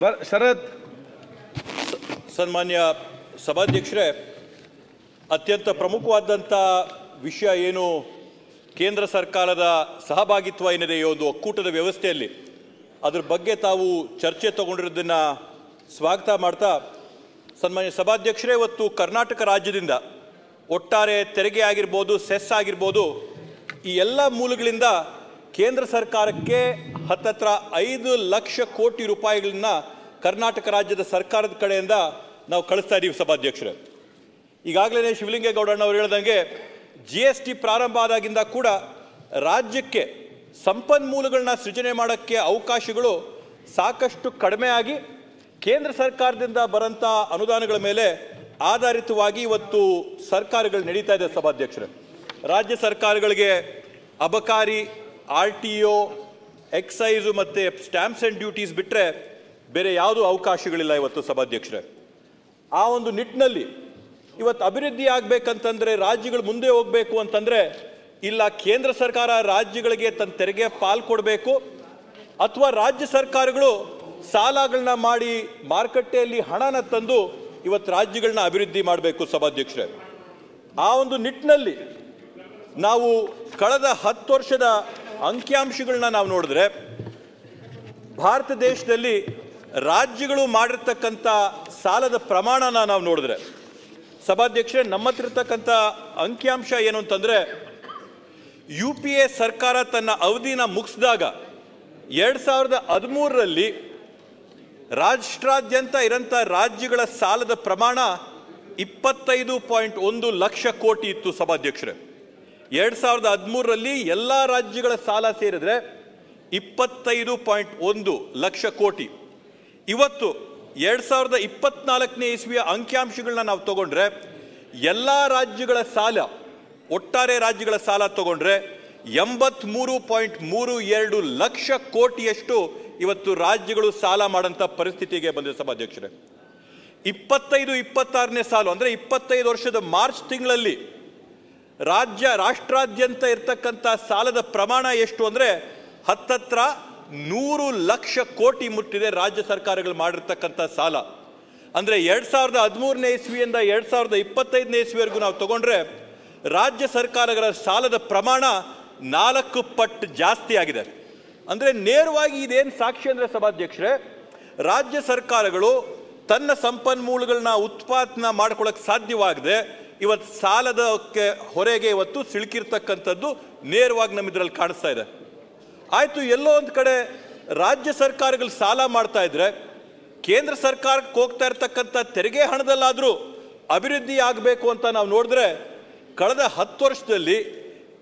ಶರತ್ ಸನ್ಮಾನ್ಯ ಸಭಾಧ್ಯಕ್ಷರೇ, ಅತ್ಯಂತ ಪ್ರಮುಖವಾದಂಥ ವಿಷಯ ಏನು ಕೇಂದ್ರ ಸರ್ಕಾರದ ಸಹಭಾಗಿತ್ವ ಏನಿದೆ ಈ ಒಂದು ಒಕ್ಕೂಟದ ವ್ಯವಸ್ಥೆಯಲ್ಲಿ ಅದರ ಬಗ್ಗೆ ತಾವು ಚರ್ಚೆ ತಗೊಂಡಿರೋದನ್ನು ಸ್ವಾಗತ ಮಾಡ್ತಾ, ಸನ್ಮಾನ್ಯ ಸಭಾಧ್ಯಕ್ಷರೇ, ಇವತ್ತು ಕರ್ನಾಟಕ ರಾಜ್ಯದಿಂದ ಒಟ್ಟಾರೆ ತೆರಿಗೆ ಆಗಿರ್ಬೋದು, ಸೆಸ್ ಆಗಿರ್ಬೋದು, ಈ ಎಲ್ಲ ಮೂಲಗಳಿಂದ ಕೇಂದ್ರ ಸರ್ಕಾರಕ್ಕೆ ಹತ್ತತ್ರ 5 ಲಕ್ಷ ಕೋಟಿ ರೂಪಾಯಿಗಳನ್ನ ಕರ್ನಾಟಕ ರಾಜ್ಯದ ಸರ್ಕಾರದ ಕಡೆಯಿಂದ ನಾವು ಕಳಿಸ್ತಾ ಇದ್ದೀವಿ ಸಭಾಧ್ಯಕ್ಷರೇ. ಈಗಾಗಲೇ ಶಿವಲಿಂಗೇಗೌಡಣ್ಣ ಅವರು ಹೇಳ್ದಂಗೆ GST ಪ್ರಾರಂಭ ಆದಾಗಿಂದ ಕೂಡ ರಾಜ್ಯಕ್ಕೆ ಸಂಪನ್ಮೂಲಗಳನ್ನ ಸೃಜನೆ ಮಾಡೋಕ್ಕೆ ಅವಕಾಶಗಳು ಸಾಕಷ್ಟು ಕಡಿಮೆ ಆಗಿ ಕೇಂದ್ರ ಸರ್ಕಾರದಿಂದ ಬರೋಂಥ ಅನುದಾನಗಳ ಮೇಲೆ ಆಧಾರಿತವಾಗಿ ಇವತ್ತು ಸರ್ಕಾರಗಳು ನಡೀತಾ ಇದೆ ಸಭಾಧ್ಯಕ್ಷರೇ. ರಾಜ್ಯ ಸರ್ಕಾರಗಳಿಗೆ ಅಬಕಾರಿ, RTO, ಎಕ್ಸೈಸು ಮತ್ತು ಸ್ಟ್ಯಾಂಪ್ಸ್ ಆ್ಯಂಡ್ ಡ್ಯೂಟೀಸ್ ಬಿಟ್ಟರೆ ಬೇರೆ ಯಾವುದೂ ಅವಕಾಶಗಳಿಲ್ಲ ಇವತ್ತು ಸಭಾಧ್ಯಕ್ಷರೇ. ಆ ಒಂದು ನಿಟ್ಟಿನಲ್ಲಿ ಇವತ್ತು ಅಭಿವೃದ್ಧಿ ಆಗಬೇಕಂತಂದರೆ, ರಾಜ್ಯಗಳು ಮುಂದೆ ಹೋಗಬೇಕು ಅಂತಂದರೆ, ಇಲ್ಲ ಕೇಂದ್ರ ಸರ್ಕಾರ ರಾಜ್ಯಗಳಿಗೆ ತನ್ನ ತೆರಿಗೆ ಪಾಲು ಕೊಡಬೇಕು ಅಥವಾ ರಾಜ್ಯ ಸರ್ಕಾರಗಳು ಸಾಲಗಳನ್ನ ಮಾಡಿ ಮಾರುಕಟ್ಟೆಯಲ್ಲಿ ಹಣನ ತಂದು ಇವತ್ತು ರಾಜ್ಯಗಳನ್ನ ಅಭಿವೃದ್ಧಿ ಮಾಡಬೇಕು ಸಭಾಧ್ಯಕ್ಷರೇ. ಆ ಒಂದು ನಿಟ್ಟಿನಲ್ಲಿ ನಾವು ಕಳೆದ 10 ವರ್ಷದ ಅಂಕಿಅಂಶಗಳನ್ನ ನಾವು ನೋಡಿದ್ರೆ, ಭಾರತ ದೇಶದಲ್ಲಿ ರಾಜ್ಯಗಳು ಮಾಡಿರ್ತಕ್ಕಂಥ ಸಾಲದ ಪ್ರಮಾಣನ ನಾವು ನೋಡಿದ್ರೆ ಸಭಾಧ್ಯಕ್ಷರೇ, ನಮ್ಮ ಹತ್ರ ಇರ್ತಕ್ಕಂಥ ಅಂಕಿಅಂಶ ಏನು ಅಂತಂದರೆ, UPA ಸರ್ಕಾರ ತನ್ನ ಅವಧಿನ ಮುಗಿಸಿದಾಗ 2013ರಲ್ಲಿ ರಾಷ್ಟ್ರಾದ್ಯಂತ ಇರೋಂಥ ರಾಜ್ಯಗಳ ಸಾಲದ ಪ್ರಮಾಣ 25.1 ಲಕ್ಷ ಕೋಟಿ ಇತ್ತು ಸಭಾಧ್ಯಕ್ಷರೇ. 2013ರಲ್ಲಿ ಎಲ್ಲ ರಾಜ್ಯಗಳ ಸಾಲ ಸೇರಿದ್ರೆ 25.1 ಲಕ್ಷ ಕೋಟಿ. ಇವತ್ತು 2024ನೇ ಇಸ್ವಿಯ ಅಂಕಿಅಂಶಗಳನ್ನ ನಾವು ತಗೊಂಡ್ರೆ, ಎಲ್ಲ ರಾಜ್ಯಗಳ ಸಾಲ, ಒಟ್ಟಾರೆ ರಾಜ್ಯಗಳ ಸಾಲ ತಗೊಂಡ್ರೆ 83.32 ಲಕ್ಷ ಕೋಟಿಯಷ್ಟು ಇವತ್ತು ರಾಜ್ಯಗಳು ಸಾಲ ಮಾಡೋಂಥ ಪರಿಸ್ಥಿತಿಗೆ ಬಂದಿದೆ ಸಭಾಧ್ಯಕ್ಷರೇ. 25-26ನೇ ಸಾಲು ಅಂದರೆ 25 ವರ್ಷದ ಮಾರ್ಚ್ ತಿಂಗಳಲ್ಲಿ ರಾಷ್ಟ್ರಾದ್ಯಂತ ಇರ್ತಕ್ಕಂಥ ಸಾಲದ ಪ್ರಮಾಣ ಎಷ್ಟು ಅಂದರೆ ಹತ್ತತ್ರ 100 ಲಕ್ಷ ಕೋಟಿ ಮುಟ್ಟಿದೆ ರಾಜ್ಯ ಸರ್ಕಾರಗಳು ಮಾಡಿರ್ತಕ್ಕಂಥ ಸಾಲ. ಅಂದರೆ 2013ನೇ ಇಸ್ವಿಯಿಂದ 2025ನೇ ಇಸ್ವಿವರೆಗೂ ನಾವು ತಗೊಂಡ್ರೆ ರಾಜ್ಯ ಸರ್ಕಾರಗಳ ಸಾಲದ ಪ್ರಮಾಣ 4 ಪಟ್ಟು ಜಾಸ್ತಿ ಆಗಿದೆ. ಅಂದರೆ ನೇರವಾಗಿ ಇದೇನು ಸಾಕ್ಷಿ ಅಂದರೆ ಸಭಾಧ್ಯಕ್ಷರೇ, ರಾಜ್ಯ ಸರ್ಕಾರಗಳು ತನ್ನ ಸಂಪನ್ಮೂಲಗಳನ್ನ ಉತ್ಪಾದನೆ ಮಾಡ್ಕೊಳ್ಳೋಕೆ ಸಾಧ್ಯವಾಗದೆ ಇವತ್ತು ಸಾಲದಕ್ಕೆ ಹೊರೆಗೆ ಇವತ್ತು ಸಿಲುಕಿರ್ತಕ್ಕಂಥದ್ದು ನೇರವಾಗಿ ನಮ್ಮಿದ್ರಲ್ಲಿ ಕಾಣಿಸ್ತಾ ಇದೆ. ಆಯಿತು, ಎಲ್ಲೋ ಒಂದು ಕಡೆ ರಾಜ್ಯ ಸರ್ಕಾರಗಳು ಸಾಲ ಮಾಡ್ತಾ ಇದ್ರೆ ಕೇಂದ್ರ ಸರ್ಕಾರಕ್ಕೆ ಹೋಗ್ತಾ ಇರ್ತಕ್ಕಂಥ ತೆರಿಗೆ ಹಣದಲ್ಲಾದರೂ ಅಭಿವೃದ್ಧಿ ಆಗಬೇಕು ಅಂತ ನಾವು ನೋಡಿದ್ರೆ, ಕಳೆದ 10 ವರ್ಷದಲ್ಲಿ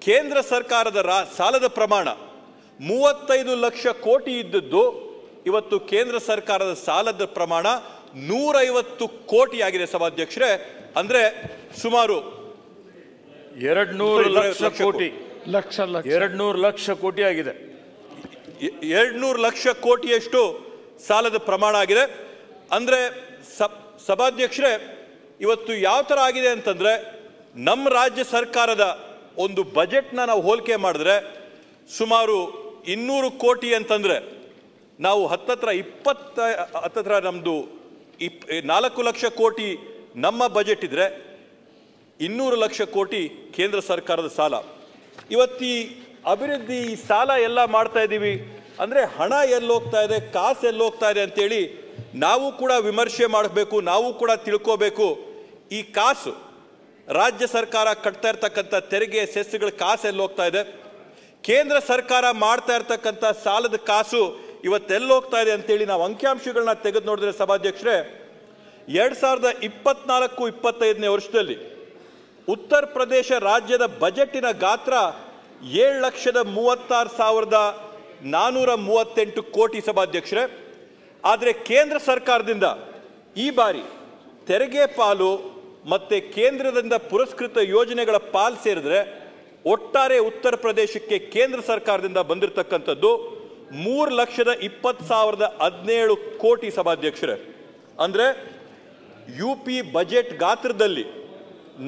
ಕೇಂದ್ರ ಸರ್ಕಾರದ ಸಾಲದ ಪ್ರಮಾಣ 35 ಲಕ್ಷ ಕೋಟಿ ಇದ್ದದ್ದು ಇವತ್ತು ಕೇಂದ್ರ ಸರ್ಕಾರದ ಸಾಲದ ಪ್ರಮಾಣ 150 ಕೋಟಿ ಆಗಿದೆ ಸಭಾಧ್ಯಕ್ಷರೇ. ಅಂದರೆ ಸುಮಾರು 200 ಲಕ್ಷ ಕೋಟಿ 200 ಲಕ್ಷ ಕೋಟಿ ಆಗಿದೆ. 200 ಲಕ್ಷ ಕೋಟಿಯಷ್ಟು ಸಾಲದ ಪ್ರಮಾಣ ಆಗಿದೆ. ಅಂದರೆ ಸಭಾಧ್ಯಕ್ಷರೇ, ಇವತ್ತು ಯಾವ ಥರ ಆಗಿದೆ ಅಂತಂದರೆ, ನಮ್ಮ ರಾಜ್ಯ ಸರ್ಕಾರದ ಒಂದು ಬಜೆಟ್ನ ನಾವು ಹೋಲಿಕೆ ಮಾಡಿದ್ರೆ ಸುಮಾರು 200 ಕೋಟಿ ಅಂತಂದರೆ ನಾವು ಹತ್ತತ್ರ ನಮ್ಮದು 4 ಲಕ್ಷ ಕೋಟಿ ನಮ್ಮ ಬಜೆಟ್ ಇದ್ದರೆ 200 ಲಕ್ಷ ಕೋಟಿ ಕೇಂದ್ರ ಸರ್ಕಾರದ ಸಾಲ. ಇವತ್ತು ಈ ಅಭಿವೃದ್ಧಿ, ಈ ಸಾಲ ಎಲ್ಲ ಮಾಡ್ತಾ ಇದ್ದೀವಿ ಅಂದರೆ ಹಣ ಎಲ್ಲಿ ಹೋಗ್ತಾ ಇದೆ, ಕಾಸು ಎಲ್ಲಿ ಹೋಗ್ತಾ ಇದೆ ಅಂತೇಳಿ ನಾವು ಕೂಡ ವಿಮರ್ಶೆ ಮಾಡಬೇಕು, ನಾವು ಕೂಡ ತಿಳ್ಕೋಬೇಕು. ಈ ಕಾಸು ರಾಜ್ಯ ಸರ್ಕಾರ ಕಟ್ತಾ ಇರ್ತಕ್ಕಂಥ ತೆರಿಗೆ ಸೆಸ್ಗಳ ಕಾಸು ಎಲ್ಲಿ ಹೋಗ್ತಾ ಇದೆ, ಕೇಂದ್ರ ಸರ್ಕಾರ ಮಾಡ್ತಾ ಇರ್ತಕ್ಕಂಥ ಸಾಲದ ಕಾಸು ಇವತ್ತೆಲ್ಲಿ ಹೋಗ್ತಾ ಇದೆ ಅಂತೇಳಿ ನಾವು ಅಂಕಿಅಂಶಗಳನ್ನ ತೆಗೆದು ನೋಡಿದ್ರೆ ಸಭಾಧ್ಯಕ್ಷರೇ, 2024-25ನೇ ವರ್ಷದಲ್ಲಿ ಉತ್ತರ ಪ್ರದೇಶ ರಾಜ್ಯದ ಬಜೆಟಿನ ಗಾತ್ರ 7,36,438 ಕೋಟಿ ಸಭಾಧ್ಯಕ್ಷರೇ. ಆದರೆ ಕೇಂದ್ರ ಸರ್ಕಾರದಿಂದ ಈ ಬಾರಿ ತೆರಿಗೆ ಪಾಲು ಮತ್ತು ಕೇಂದ್ರದಿಂದ ಪುರಸ್ಕೃತ ಯೋಜನೆಗಳ ಪಾಲು ಸೇರಿದ್ರೆ ಒಟ್ಟಾರೆ ಉತ್ತರ ಪ್ರದೇಶಕ್ಕೆ ಕೇಂದ್ರ ಸರ್ಕಾರದಿಂದ ಬಂದಿರತಕ್ಕಂಥದ್ದು 3,20,17 ಕೋಟಿ ಸಭಾಧ್ಯಕ್ಷರೇ. ಅಂದರೆ UP ಬಜೆಟ್ ಗಾತ್ರದಲ್ಲಿ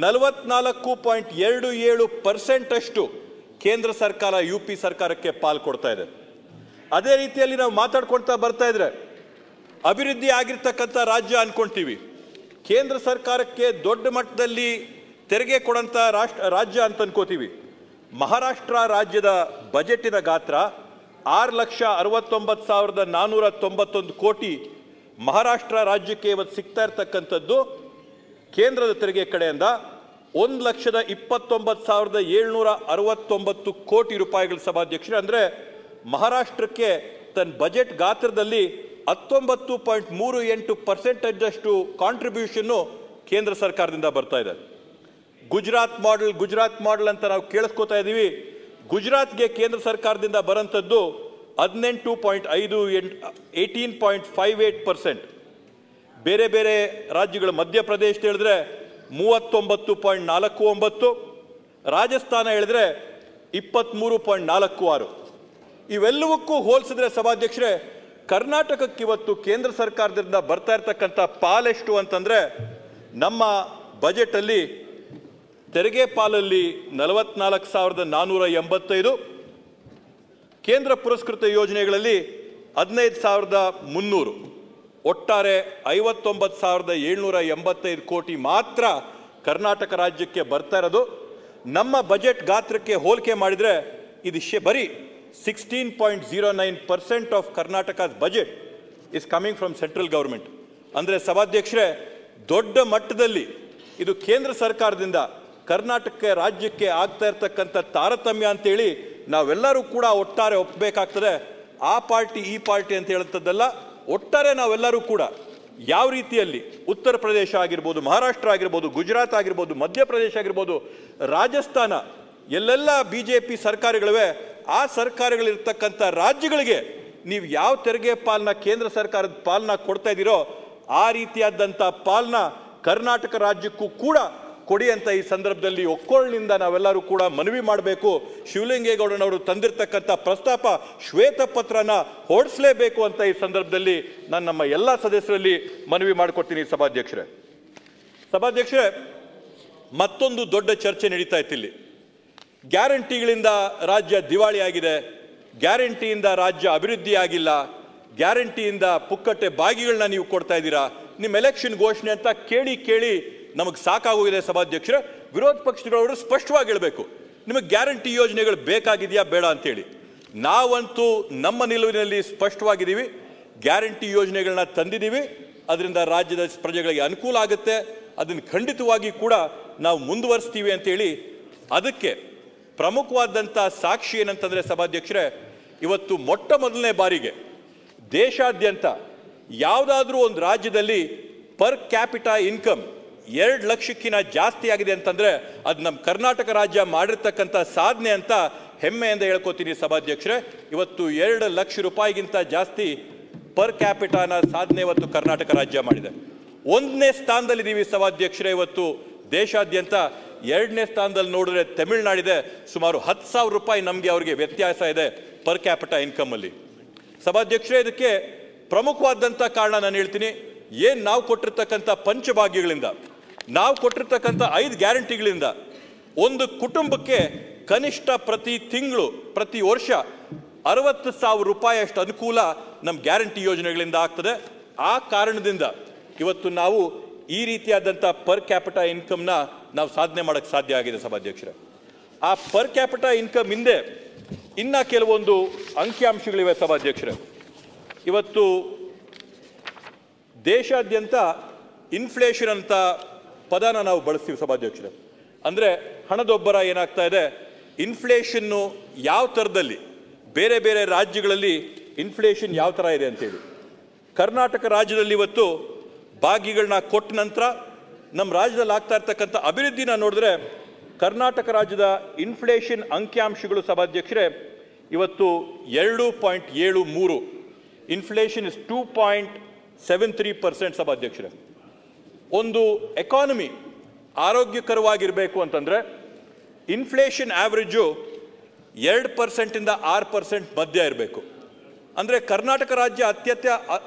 44.27% ಅಷ್ಟು ಕೇಂದ್ರ ಸರ್ಕಾರ UP ಸರ್ಕಾರಕ್ಕೆ ಪಾಲು ಕೊಡ್ತಾ ಇದೆ. ಅದೇ ರೀತಿಯಲ್ಲಿ ನಾವು ಮಾತಾಡ್ಕೊಳ್ತಾ ಬರ್ತಾ ಇದ್ರೆ ಅಭಿವೃದ್ಧಿ ಆಗಿರ್ತಕ್ಕಂಥ ರಾಜ್ಯ ಅನ್ಕೊಂತೀವಿ. ಕೇಂದ್ರ ಸರ್ಕಾರಕ್ಕೆ ದೊಡ್ಡ ಮಟ್ಟದಲ್ಲಿ ತೆರಿಗೆ ಕೊಡಂಥ ರಾಜ್ಯ ಅಂತ ಅನ್ಕೋತೀವಿ. ಮಹಾರಾಷ್ಟ್ರ ರಾಜ್ಯದ ಬಜೆಟಿನ ಗಾತ್ರ 6,69,491 ಕೋಟಿ ಮಹಾರಾಷ್ಟ್ರ ರಾಜ್ಯಕ್ಕೆ ಇವತ್ತು ಸಿಗ್ತಾ ಇರ್ತಕ್ಕಂಥದ್ದು ಕೇಂದ್ರದ ತೆರಿಗೆ ಕಡೆಯಿಂದ 1,29,769 ಕೋಟಿ ರೂಪಾಯಿಗಳ ಸಭಾಧ್ಯಕ್ಷರೇ. ಅಂದರೆ ಮಹಾರಾಷ್ಟ್ರಕ್ಕೆ ತನ್ನ ಬಜೆಟ್ ಗಾತ್ರದಲ್ಲಿ 19.38% ಕಾಂಟ್ರಿಬ್ಯೂಷನ್ನು ಕೇಂದ್ರ ಸರ್ಕಾರದಿಂದ ಬರ್ತಾ ಇದೆ. ಗುಜರಾತ್ ಮಾಡೆಲ್ ಅಂತ ನಾವು ಕೇಳಿಸ್ಕೋತಾ ಇದ್ದೀವಿ. ಗುಜರಾತ್ಗೆ ಕೇಂದ್ರ ಸರ್ಕಾರದಿಂದ ಬರೋಂಥದ್ದು 18.58%. ಬೇರೆ ಬೇರೆ ರಾಜ್ಯಗಳು ಮಧ್ಯಪ್ರದೇಶ ಹೇಳಿದ್ರೆ 39.49, ರಾಜಸ್ಥಾನ ಹೇಳಿದ್ರೆ 23.46. ಇವೆಲ್ಲವಕ್ಕೂ ಹೋಲಿಸಿದ್ರೆ ಸಭಾಧ್ಯಕ್ಷರೇ, ಕರ್ನಾಟಕಕ್ಕೆ ಇವತ್ತು ಕೇಂದ್ರ ಸರ್ಕಾರದಿಂದ ಬರ್ತಾ ಇರ್ತಕ್ಕಂಥ ಪಾಲೆಷ್ಟು ಅಂತಂದ್ರೆ, ನಮ್ಮ ಬಜೆಟಲ್ಲಿ ತೆರಿಗೆ ಪಾಲಲ್ಲಿ 44,485, ಕೇಂದ್ರ ಪುರಸ್ಕೃತ ಯೋಜನೆಗಳಲ್ಲಿ 15,300, ಒಟ್ಟಾರೆ 59,785 ಕೋಟಿ ಮಾತ್ರ ಕರ್ನಾಟಕ ರಾಜ್ಯಕ್ಕೆ ಬರ್ತಾ ಇರೋದು. ನಮ್ಮ ಬಜೆಟ್ ಗಾತ್ರಕ್ಕೆ ಹೋಲಿಕೆ ಮಾಡಿದರೆ ಇದು ಬರೀ 16.09% ಆಫ್ ಕರ್ನಾಟಕದ budget is coming from central government. ಅಂದರೆ ಸಭಾಧ್ಯಕ್ಷರೇ, ದೊಡ್ಡ ಮಟ್ಟದಲ್ಲಿ ಇದು ಕೇಂದ್ರ ಸರ್ಕಾರದಿಂದ ಕರ್ನಾಟಕ ರಾಜ್ಯಕ್ಕೆ ಆಗ್ತಾ ಇರ್ತಕ್ಕಂಥ ತಾರತಮ್ಯ ಅಂತೇಳಿ ನಾವೆಲ್ಲರೂ ಕೂಡ ಒಟ್ಟಾರೆ ಒಪ್ಪಬೇಕಾಗ್ತದೆ. ಆ ಪಾರ್ಟಿ ಈ ಪಾರ್ಟಿ ಅಂತ ಹೇಳುತ್ತದ್ದಲ್ಲ, ಒಟ್ಟಾರೆ ನಾವೆಲ್ಲರೂ ಕೂಡ ಯಾವ ರೀತಿಯಲ್ಲಿ ಉತ್ತರ ಪ್ರದೇಶ ಆಗಿರ್ಬೋದು, ಮಹಾರಾಷ್ಟ್ರ ಆಗಿರ್ಬೋದು, ಗುಜರಾತ್ ಆಗಿರ್ಬೋದು, ಮಧ್ಯಪ್ರದೇಶ ಆಗಿರ್ಬೋದು, ರಾಜಸ್ಥಾನ ಎಲ್ಲೆಲ್ಲ BJP ಸರ್ಕಾರಗಳಿವೆ, ಆ ಸರ್ಕಾರಗಳಿರ್ತಕ್ಕಂಥ ರಾಜ್ಯಗಳಿಗೆ ನೀವು ಯಾವ ತೆರಿಗೆ ಪಾಲನ್ನ ಕೇಂದ್ರ ಸರ್ಕಾರದ ಪಾಲನ್ನ ಕೊಡ್ತಾ ಇದ್ದೀರೋ ಆ ರೀತಿಯಾದಂಥ ಪಾಲನ್ನ ಕರ್ನಾಟಕ ರಾಜ್ಯಕ್ಕೂ ಕೂಡ ಕೊಡಿ ಅಂತ ಈ ಸಂದರ್ಭದಲ್ಲಿ ಒಕ್ಕೊರಲಿನಿಂದ ನಾವೆಲ್ಲರೂ ಕೂಡ ಮನವಿ ಮಾಡಬೇಕು. ಶಿವಲಿಂಗೇಗೌಡನವರು ತಂದಿರತಕ್ಕಂಥ ಪ್ರಸ್ತಾಪ ಶ್ವೇತಪತ್ರನ ಹೊರಡಿಸಲೇಬೇಕು ಅಂತ ಈ ಸಂದರ್ಭದಲ್ಲಿ ನಾನು ನಮ್ಮ ಎಲ್ಲ ಸದಸ್ಯರಲ್ಲಿ ಮನವಿ ಮಾಡಿಕೊಡ್ತೀನಿ. ಸಭಾಧ್ಯಕ್ಷರೇ, ಮತ್ತೊಂದು ದೊಡ್ಡ ಚರ್ಚೆ ನಡೀತಾ ಇತ್ತು ಇಲ್ಲಿ. ಗ್ಯಾರಂಟಿಗಳಿಂದ ರಾಜ್ಯ ದಿವಾಳಿ ಆಗಿದೆ, ಗ್ಯಾರಂಟಿಯಿಂದ ರಾಜ್ಯ ಅಭಿವೃದ್ಧಿ ಆಗಿಲ್ಲ, ಗ್ಯಾರಂಟಿಯಿಂದ ಪುಕ್ಕಟ್ಟೆ ಬಾಗಿಗಳನ್ನ ನೀವು ಕೊಡ್ತಾ ಇದ್ದೀರಾ, ನಿಮ್ಮ ಎಲೆಕ್ಷನ್ ಘೋಷಣೆ ಅಂತ ಕೇಳಿ ನಮಗೆ ಸಾಕಾಗೋಗಿದೆ. ಸಭಾಧ್ಯಕ್ಷರೇ, ವಿರೋಧ ಪಕ್ಷಗಳವರು ಸ್ಪಷ್ಟವಾಗಿ ಹೇಳಬೇಕು, ನಿಮಗೆ ಗ್ಯಾರಂಟಿ ಯೋಜನೆಗಳು ಬೇಕಾಗಿದೆಯಾ ಬೇಡ ಅಂತೇಳಿ. ನಾವಂತೂ ನಮ್ಮ ನಿಲುವಿನಲ್ಲಿ ಸ್ಪಷ್ಟವಾಗಿದ್ದೀವಿ. ಗ್ಯಾರಂಟಿ ಯೋಜನೆಗಳನ್ನ ತಂದಿದ್ದೀವಿ, ಅದರಿಂದ ರಾಜ್ಯದ ಪ್ರಜೆಗಳಿಗೆ ಅನುಕೂಲ ಆಗುತ್ತೆ, ಅದನ್ನು ಖಂಡಿತವಾಗಿ ಕೂಡ ನಾವು ಮುಂದುವರಿಸ್ತೀವಿ ಅಂತೇಳಿ. ಅದಕ್ಕೆ ಪ್ರಮುಖವಾದಂಥ ಸಾಕ್ಷಿ ಏನಂತಂದರೆ ಸಭಾಧ್ಯಕ್ಷರೇ, ಇವತ್ತು ಮೊಟ್ಟ ಮೊದಲನೇ ಬಾರಿಗೆ ದೇಶಾದ್ಯಂತ ಯಾವುದಾದ್ರೂ ಒಂದು ರಾಜ್ಯದಲ್ಲಿ ಪರ್ ಕ್ಯಾಪಿಟಾ ಇನ್ಕಮ್ 2 ಲಕ್ಷಕ್ಕಿಂತ ಜಾಸ್ತಿ ಆಗಿದೆ ಅಂತಂದರೆ ಅದು ನಮ್ಮ ಕರ್ನಾಟಕ ರಾಜ್ಯ ಮಾಡಿರ್ತಕ್ಕಂಥ ಸಾಧನೆ ಅಂತ ಹೆಮ್ಮೆಯಿಂದ ಹೇಳ್ಕೊತೀನಿ. ಸಭಾಧ್ಯಕ್ಷರೇ, ಇವತ್ತು 2 ಲಕ್ಷ ರೂಪಾಯಿಗಿಂತ ಜಾಸ್ತಿ ಪರ್ ಕ್ಯಾಪಿಟಾನ ಸಾಧನೆ ಇವತ್ತು ಕರ್ನಾಟಕ ರಾಜ್ಯ ಮಾಡಿದೆ. 1ನೇ ಸ್ಥಾನದಲ್ಲಿದ್ದೀವಿ ಸಭಾಧ್ಯಕ್ಷರೇ ಇವತ್ತು ದೇಶಾದ್ಯಂತ. 2ನೇ ಸ್ಥಾನದಲ್ಲಿ ನೋಡಿದ್ರೆ ತಮಿಳುನಾಡಿದೆ, ಸುಮಾರು 10,000 ರೂಪಾಯಿ ನಮಗೆ ಅವರಿಗೆ ವ್ಯತ್ಯಾಸ ಇದೆ ಪರ್ ಕ್ಯಾಪಿಟಾ ಇನ್ಕಮಲ್ಲಿ. ಸಭಾಧ್ಯಕ್ಷರೇ, ಇದಕ್ಕೆ ಪ್ರಮುಖವಾದಂಥ ಕಾರಣ ನಾನು ಹೇಳ್ತೀನಿ. ಏನು ನಾವು ಕೊಟ್ಟಿರ್ತಕ್ಕಂಥ ಪಂಚಭಾಗ್ಯಗಳಿಂದ, ನಾವು ಕೊಟ್ಟಿರ್ತಕ್ಕಂಥ 5 ಗ್ಯಾರಂಟಿಗಳಿಂದ ಒಂದು ಕುಟುಂಬಕ್ಕೆ ಕನಿಷ್ಠ ಪ್ರತಿ ತಿಂಗಳು ಪ್ರತಿ ವರ್ಷ 60,000 ರೂಪಾಯಿ ಅಷ್ಟು ಅನುಕೂಲ ನಮ್ಮ ಗ್ಯಾರಂಟಿ ಯೋಜನೆಗಳಿಂದ ಆಗ್ತದೆ. ಆ ಕಾರಣದಿಂದ ಇವತ್ತು ನಾವು ಈ ರೀತಿಯಾದಂಥ ಪರ್ ಕ್ಯಾಪಿಟಾ ಇನ್ಕಮ್ನ ನಾವು ಸಾಧನೆ ಮಾಡೋಕ್ಕೆ ಸಾಧ್ಯ ಆಗಿದೆ. ಸಭಾಧ್ಯಕ್ಷರೇ, ಆ ಪರ್ ಕ್ಯಾಪಿಟಾ ಇನ್ಕಮ್ ಹಿಂದೆ ಇನ್ನ ಕೆಲವೊಂದು ಅಂಕಿಅಂಶಗಳಿವೆ. ಸಭಾಧ್ಯಕ್ಷರೇ, ಇವತ್ತು ದೇಶಾದ್ಯಂತ ಇನ್ಫ್ಲೇಷನ್ ಅಂತ ಪದನ ನಾವು ಬಳಸ್ತೀವಿ. ಸಭಾಧ್ಯಕ್ಷರೇ, ಅಂದರೆ ಹಣದೊಬ್ಬರ ಏನಾಗ್ತಾ ಇದೆ, ಇನ್ಫ್ಲೇಷನ್ನು ಯಾವ ಥರದಲ್ಲಿ ಬೇರೆ ಬೇರೆ ರಾಜ್ಯಗಳಲ್ಲಿ ಇನ್ಫ್ಲೇಷನ್ ಯಾವ ಥರ ಇದೆ ಅಂತೇಳಿ. ಕರ್ನಾಟಕ ರಾಜ್ಯದಲ್ಲಿ ಇವತ್ತು ಭಾಗಿಗಳನ್ನ ಕೊಟ್ಟ ನಂತರ ನಮ್ಮ ರಾಜ್ಯದಲ್ಲಿ ಆಗ್ತಾ ಇರ್ತಕ್ಕಂಥ ಅಭಿವೃದ್ಧಿನ ನೋಡಿದ್ರೆ ಕರ್ನಾಟಕ ರಾಜ್ಯದ ಇನ್ಫ್ಲೇಷನ್ ಅಂಕಿಅಂಶಗಳು ಸಭಾಧ್ಯಕ್ಷರೇ ಇವತ್ತು 2.73, ಇನ್ಫ್ಲೇಷನ್ ಇಸ್ 2.73% ಸಭಾಧ್ಯಕ್ಷರೇ. ಒಂದು ಎಕಾನಮಿ ಆರೋಗ್ಯಕರವಾಗಿರಬೇಕು ಅಂತಂದರೆ ಇನ್ಫ್ಲೇಷನ್ ಆವ್ರೇಜು 2% 6% ಮಧ್ಯ ಇರಬೇಕು. ಅಂದರೆ ಕರ್ನಾಟಕ ರಾಜ್ಯ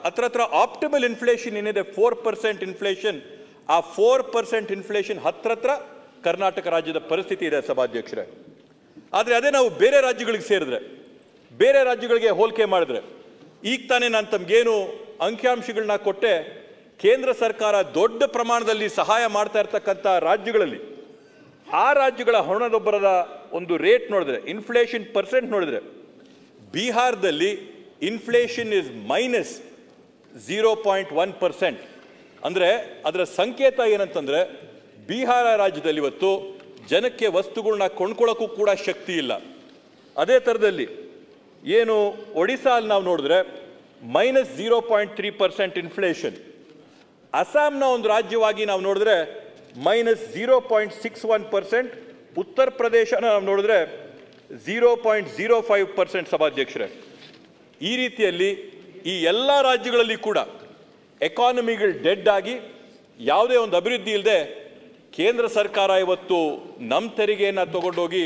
ಹತ್ರ ಆಪ್ಟಿಮಲ್ ಇನ್ಫ್ಲೇಷನ್ ಏನಿದೆ 4% ಇನ್ಫ್ಲೇಷನ್, ಆ 4% ಇನ್ಫ್ಲೇಷನ್ ಹತ್ರ ಕರ್ನಾಟಕ ರಾಜ್ಯದ ಪರಿಸ್ಥಿತಿ ಇದೆ ಸಭಾಧ್ಯಕ್ಷರೇ. ಆದರೆ ಅದೇ ನಾವು ಬೇರೆ ರಾಜ್ಯಗಳಿಗೆ ಸೇರಿದ್ರೆ, ಬೇರೆ ರಾಜ್ಯಗಳಿಗೆ ಹೋಲಿಕೆ ಮಾಡಿದ್ರೆ, ಈಗ ತಾನೇ ನಾನು ತಮಗೇನು ಅಂಕಿಅಂಶಗಳನ್ನ ಕೊಟ್ಟೆ. ಕೇಂದ್ರ ಸರ್ಕಾರ ದೊಡ್ಡ ಪ್ರಮಾಣದಲ್ಲಿ ಸಹಾಯ ಮಾಡ್ತಾ ಇರ್ತಕ್ಕಂಥ ರಾಜ್ಯಗಳಲ್ಲಿ ಆ ರಾಜ್ಯಗಳ ಹಣದುಬ್ಬರದ ಒಂದು ರೇಟ್ ನೋಡಿದ್ರೆ, ಇನ್ಫ್ಲೇಷನ್ ಪರ್ಸೆಂಟ್ ನೋಡಿದ್ರೆ, ಬಿಹಾರದಲ್ಲಿ ಇನ್ಫ್ಲೇಷನ್ ಇಸ್ -0.1%. ಅಂದರೆ ಅದರ ಸಂಕೇತ ಏನಂತಂದ್ರೆ ಬಿಹಾರ ರಾಜ್ಯದಲ್ಲಿ ಇವತ್ತು ಜನಕ್ಕೆ ವಸ್ತುಗಳನ್ನ ಕೊಂಡ್ಕೊಳ್ಳೋಕ್ಕೂ ಕೂಡ ಶಕ್ತಿ ಇಲ್ಲ. ಅದೇ ಥರದಲ್ಲಿ ಏನು ಒಡಿಶಾಲ್ಲಿ ನಾವು ನೋಡಿದ್ರೆ -0.3% ಇನ್ಫ್ಲೇಷನ್. ಅಸ್ಸಾಂನ ಒಂದು ರಾಜ್ಯವಾಗಿ ನಾವು ನೋಡಿದ್ರೆ -0.61%. ಉತ್ತರ ಪ್ರದೇಶನ ನಾವು ನೋಡಿದ್ರೆ 0.05% ಸಭಾಧ್ಯಕ್ಷರೇ. ಈ ರೀತಿಯಲ್ಲಿ ಈ ಎಲ್ಲ ರಾಜ್ಯಗಳಲ್ಲಿ ಕೂಡ ಎಕಾನಮಿಗಳು ಡೆಡ್ ಆಗಿ ಯಾವುದೇ ಒಂದು ಅಭಿವೃದ್ಧಿ ಇಲ್ಲದೆ ಕೇಂದ್ರ ಸರ್ಕಾರ ಇವತ್ತು ನಮ್ಮ ತೆರಿಗೆಯನ್ನು ತಗೊಂಡೋಗಿ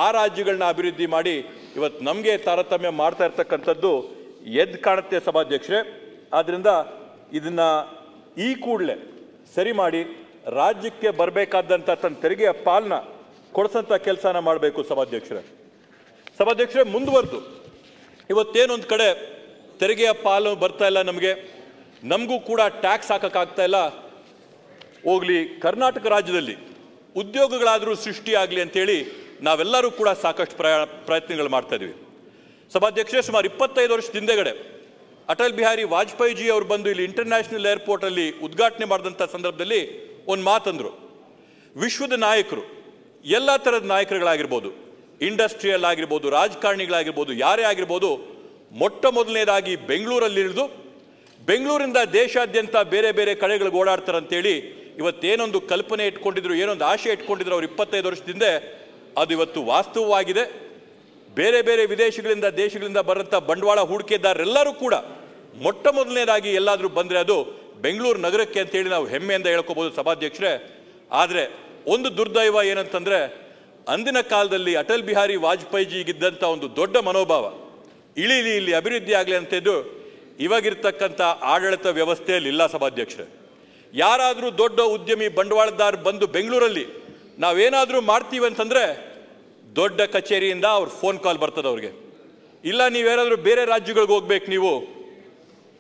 ಆ ರಾಜ್ಯಗಳನ್ನ ಅಭಿವೃದ್ಧಿ ಮಾಡಿ ಇವತ್ತು ನಮಗೆ ತಾರತಮ್ಯ ಮಾಡ್ತಾ ಇರ್ತಕ್ಕಂಥದ್ದು ಎದ್ದು ಕಾಣುತ್ತೆ ಸಭಾಧ್ಯಕ್ಷರೇ. ಆದ್ದರಿಂದ ಇದನ್ನ ಈ ಕೂಡಲೇ ಸರಿ ಮಾಡಿ ರಾಜ್ಯಕ್ಕೆ ಬರಬೇಕಾದಂಥ ತನ್ನ ತೆರಿಗೆಯ ಪಾಲನ ಕೊಡಿಸಂಥ ಕೆಲಸನ ಮಾಡಬೇಕು ಸಭಾಧ್ಯಕ್ಷರೇ. ಮುಂದುವರೆದು ಇವತ್ತೇನೊಂದು ಕಡೆ ತೆರಿಗೆಯ ಪಾಲು ಬರ್ತಾ ಇಲ್ಲ, ನಮಗೂ ಕೂಡ ಟ್ಯಾಕ್ಸ್ ಹಾಕಕ್ಕಾಗ್ತಾ ಇಲ್ಲ. ಹೋಗ್ಲಿ, ಕರ್ನಾಟಕ ರಾಜ್ಯದಲ್ಲಿ ಉದ್ಯೋಗಗಳಾದರೂ ಸೃಷ್ಟಿಯಾಗಲಿ ಅಂತೇಳಿ ನಾವೆಲ್ಲರೂ ಕೂಡ ಸಾಕಷ್ಟು ಪ್ರಯತ್ನಗಳು ಮಾಡ್ತಾ ಇದ್ದೀವಿ ಸಭಾಧ್ಯಕ್ಷರೇ. ಸುಮಾರು 25 ವರ್ಷದ ಹಿಂದೆಗಡೆ ಅಟಲ್ ಬಿಹಾರಿ ವಾಜಪೇಯಿಜಿ ಅವರು ಬಂದು ಇಲ್ಲಿ ಇಂಟರ್ನ್ಯಾಷನಲ್ ಏರ್ಪೋರ್ಟಲ್ಲಿ ಉದ್ಘಾಟನೆ ಮಾಡಿದಂಥ ಸಂದರ್ಭದಲ್ಲಿ ಒಂದು ಮಾತಂದರು, ವಿಶ್ವದ ನಾಯಕರು, ಎಲ್ಲ ಥರದ ನಾಯಕರುಗಳಾಗಿರ್ಬೋದು, ಇಂಡಸ್ಟ್ರಿಯಲ್ ಆಗಿರ್ಬೋದು, ರಾಜಕಾರಣಿಗಳಾಗಿರ್ಬೋದು, ಯಾರೇ ಆಗಿರ್ಬೋದು, ಮೊಟ್ಟ ಮೊದಲನೇದಾಗಿ ಬೆಂಗಳೂರಲ್ಲಿರಿದು ಬೆಂಗಳೂರಿಂದ ದೇಶಾದ್ಯಂತ ಬೇರೆ ಬೇರೆ ಕಡೆಗಳಿಗೆ ಓಡಾಡ್ತಾರಂತೇಳಿ ಇವತ್ತೇನೊಂದು ಕಲ್ಪನೆ ಇಟ್ಕೊಂಡಿದ್ರು, ಏನೊಂದು ಆಶೆ ಇಟ್ಕೊಂಡಿದ್ರು ಅವರು 25 ವರ್ಷದಿಂದ, ಅದು ಇವತ್ತು ವಾಸ್ತವವಾಗಿದೆ. ಬೇರೆ ಬೇರೆ ವಿದೇಶಗಳಿಂದ ದೇಶಗಳಿಂದ ಬರಂಥ ಬಂಡವಾಳ ಹೂಡಿಕೆದಾರರೆಲ್ಲರೂ ಕೂಡ ಮೊಟ್ಟ ಮೊದಲನೇದಾಗಿ ಎಲ್ಲಾದರೂ ಬಂದರೆ ಅದು ಬೆಂಗಳೂರು ನಗರಕ್ಕೆ ಅಂತೇಳಿ ನಾವು ಹೆಮ್ಮೆಯಿಂದ ಹೇಳ್ಕೋಬೋದು ಸಭಾಧ್ಯಕ್ಷರೇ. ಆದರೆ ಒಂದು ದುರ್ದೈವ ಏನಂತಂದರೆ ಅಂದಿನ ಕಾಲದಲ್ಲಿ ಅಟಲ್ ಬಿಹಾರಿ ವಾಜಪೇಯಿಜಿಗಿದ್ದಂಥ ಒಂದು ದೊಡ್ಡ ಮನೋಭಾವ, ಇಲ್ಲಿ ಅಭಿವೃದ್ಧಿ ಆಗಲಿ ಅಂತಿದ್ದು ಇವಾಗಿರ್ತಕ್ಕಂಥ ಆಡಳಿತ ವ್ಯವಸ್ಥೆಯಲ್ಲಿ ಇಲ್ಲ ಸಭಾಧ್ಯಕ್ಷರೇ. ಯಾರಾದರೂ ದೊಡ್ಡ ಉದ್ಯಮಿ ಬಂಡವಾಳದಾರ ಬಂದು ಬೆಂಗಳೂರಲ್ಲಿ ನಾವೇನಾದರೂ ಮಾಡ್ತೀವಿ ಅಂತಂದರೆ ದೊಡ್ಡ ಕಚೇರಿಯಿಂದ ಅವ್ರ ಫೋನ್ ಕಾಲ್ ಬರ್ತದೆ ಅವ್ರಿಗೆ, ಇಲ್ಲ ನೀವೇನಾದರೂ ಬೇರೆ ರಾಜ್ಯಗಳಿಗೆ ಹೋಗ್ಬೇಕು,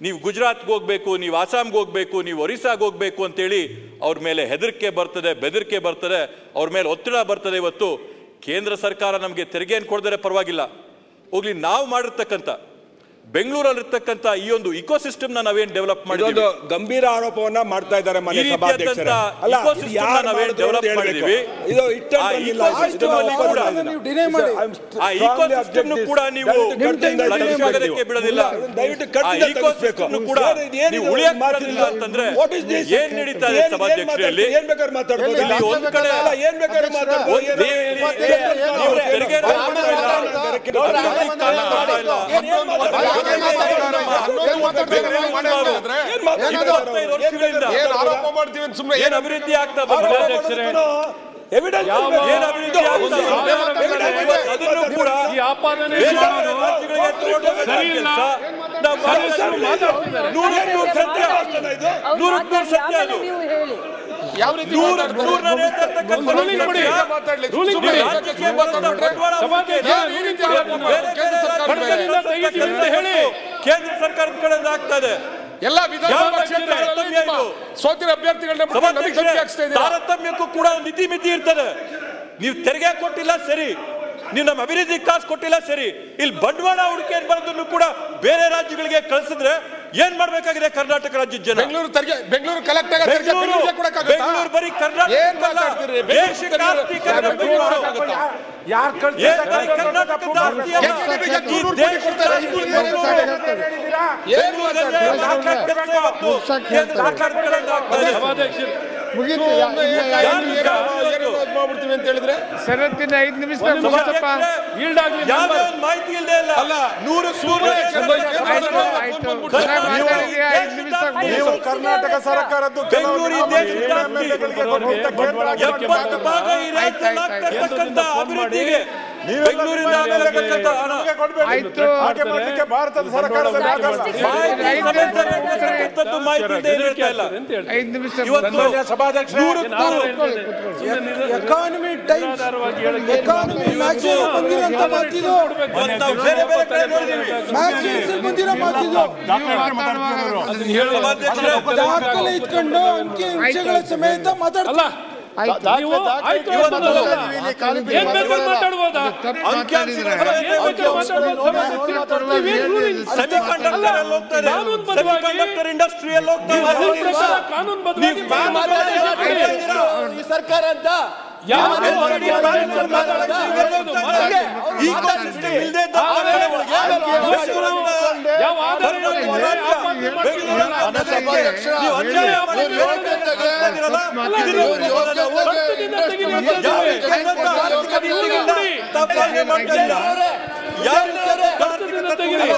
ನೀವು ಗುಜರಾತ್ಗೆ ಹೋಗ್ಬೇಕು, ನೀವು ಅಸ್ಸಾಂಗೆ ಹೋಗ್ಬೇಕು, ನೀವು ಒರಿಸ್ಸಾಗೆ ಹೋಗ್ಬೇಕು ಅಂತೇಳಿ ಅವ್ರ ಮೇಲೆ ಹೆದರಿಕೆ ಬರ್ತದೆ, ಬೆದರಿಕೆ ಬರ್ತದೆ, ಅವ್ರ ಮೇಲೆ ಒತ್ತಡ ಬರ್ತದೆ. ಇವತ್ತು ಕೇಂದ್ರ ಸರ್ಕಾರ ನಮಗೆ ತೆರಿಗೆಯನ್ನು ಕೊಡದರೆ ಪರವಾಗಿಲ್ಲ, ಹೋಗ್ಲಿ ನಾವು ಮಾಡಿರ್ತಕ್ಕಂಥ ಬೆಂಗಳೂರಲ್ಲಿರ್ತಕ್ಕಂಥ ಈ ಒಂದು ಇಕೋಸಿಸ್ಟಮ್ ನಾವೇನು ಡೆವಲಪ್ ಮಾಡಿದ್ದೀವಿ, ಗಂಭೀರ ಆರೋಪವನ್ನ ಮಾಡ್ತಾ ಇದ್ದಾರೆ ಮನೆ ಸಭಾಧ್ಯಕ್ಷರೇ. ಅಲ್ಲ, ನಾವೇನು ಡೆವಲಪ್ ಮಾಡಿದ್ದೀವಿ, ಇದು ಆ ಇಕೋಸಿಸ್ಟಮ್ ಕೂಡ ನೀವು ಬಿಡೋದಿಲ್ಲ, ಕೂಡ ನೀವು ಉಳಿಯಲ್ಲ ಅಂತಂದ್ರೆ ಏನ್ ನಡೀತಾ ಇದೆ ಸಭಾಧ್ಯಕ್ಷರಲ್ಲಿ? ಏನ್ ಬೇಕಾದ್ರೆ ಮಾತಾಡ್ಬೋದು, ಒಂದ್ ಕಡೆ ಏನ್ ಬೇಕಾದ್ರೆ ಮಾತಾಡ್ಬೋದು, ಏನ್ ಅಭಿವೃದ್ಧಿ ಆಗ್ತಾ ಅದನ್ನು ಕೂಡ ಸತ್ಯ ಅದು. ಯಾವ ರೀತಿ ಕೇಂದ್ರ ಸರ್ಕಾರದ ಕಡೆಯಿಂದ ಆಗ್ತದೆ. ಎಲ್ಲ ಸೋತಿರ ಅಭ್ಯರ್ಥಿಗಳನ್ನ ತಾರತಮ್ಯಕ್ಕೂ ಕೂಡ ಒಂದು ಇತಿಮಿತಿ ಇರ್ತದೆ. ನೀವು ತೆರಿಗೆ ಕೊಟ್ಟಿಲ್ಲ ಸರಿ, ನೀವು ನಮ್ಮ ಅಭಿವೃದ್ಧಿ ಕಾಸು ಕೊಟ್ಟಿಲ್ಲ ಸರಿ, ಇಲ್ಲಿ ಬಂಡವಾಳ ಹೂಡಿಕೆ ಬರೋದನ್ನು ಕೂಡ ಬೇರೆ ರಾಜ್ಯಗಳಿಗೆ ಕಳಿಸಿದ್ರೆ ಏನ್ ಮಾಡ್ಬೇಕಾಗಿದೆ ಕರ್ನಾಟಕ ರಾಜ್ಯದ ಜನ? ಬೆಂಗಳೂರು ಕಲೆಕ್ಟ್ ಬೆಂಗಳೂರು ಬರೀ ಕರ್ನಾಟಕ ಮಾಡ್ಬಿಡ್ತೀವಿ ಅಂತ ಹೇಳಿದ್ರೆ ಸರತ್ತಿನ 5 ನಿಮಿಷ ಮಾಹಿತಿ ಇಲ್ಲದೆ ಇಲ್ಲ. 100 ಕರ್ನಾಟಕ ಸರ್ಕಾರದ್ದು ಬೆಂಗಳೂರು ಈ ದೇಶದ ಆಸ್ತಿ. 70 ಭಾಗ ಈ ರಾಜ್ಯದಲ್ಲಿ ಆಗ್ತಾ ಇರ್ತಕ್ಕಂಥ ಅಭಿವೃದ್ಧಿಗೆ ಬೆಂಗಳೂರಿಂದ ಆಗತಕ್ಕಂಥ ಹಣ. ಹಾಗೆ ಮಾಡಲಿಕ್ಕೆ ಭಾರತದ ಸರ್ಕಾರದ ಮಾಹಿತಿ ಇದೆ, ಹೇಳ್ತಾ ಇಲ್ಲ. ಇವತ್ತು ಎಕಾನಮಿ ಟೈಮ್ಸ್ ಎಕಾನಮಿ ಮ್ಯಾಗಝೀನ್ ಬಂದಿರೋಂತ ಮಾತಿದು, ಬೇರೆ ಬೇರೆ ಕಡೆ ನೋಡಿದೀವಿ. ಮ್ಯಾಗಝೀನ್ಸ್ ಬಂದಿರೋ ಮಾತಿದು, ದಾಖಲೆ ಇಟ್ಕೊಂಡು ಅಂಕಿ ಅಂಶಗಳ ಸಮೇತ ಮಾತಾಡ್ತಾ ಸೆಮಿಕಂಡಕ್ಟರ್ ಇಂಡಸ್ಟ್ರಿಯಲ್ಲಿ ಸರ್ಕಾರ ಅಂತ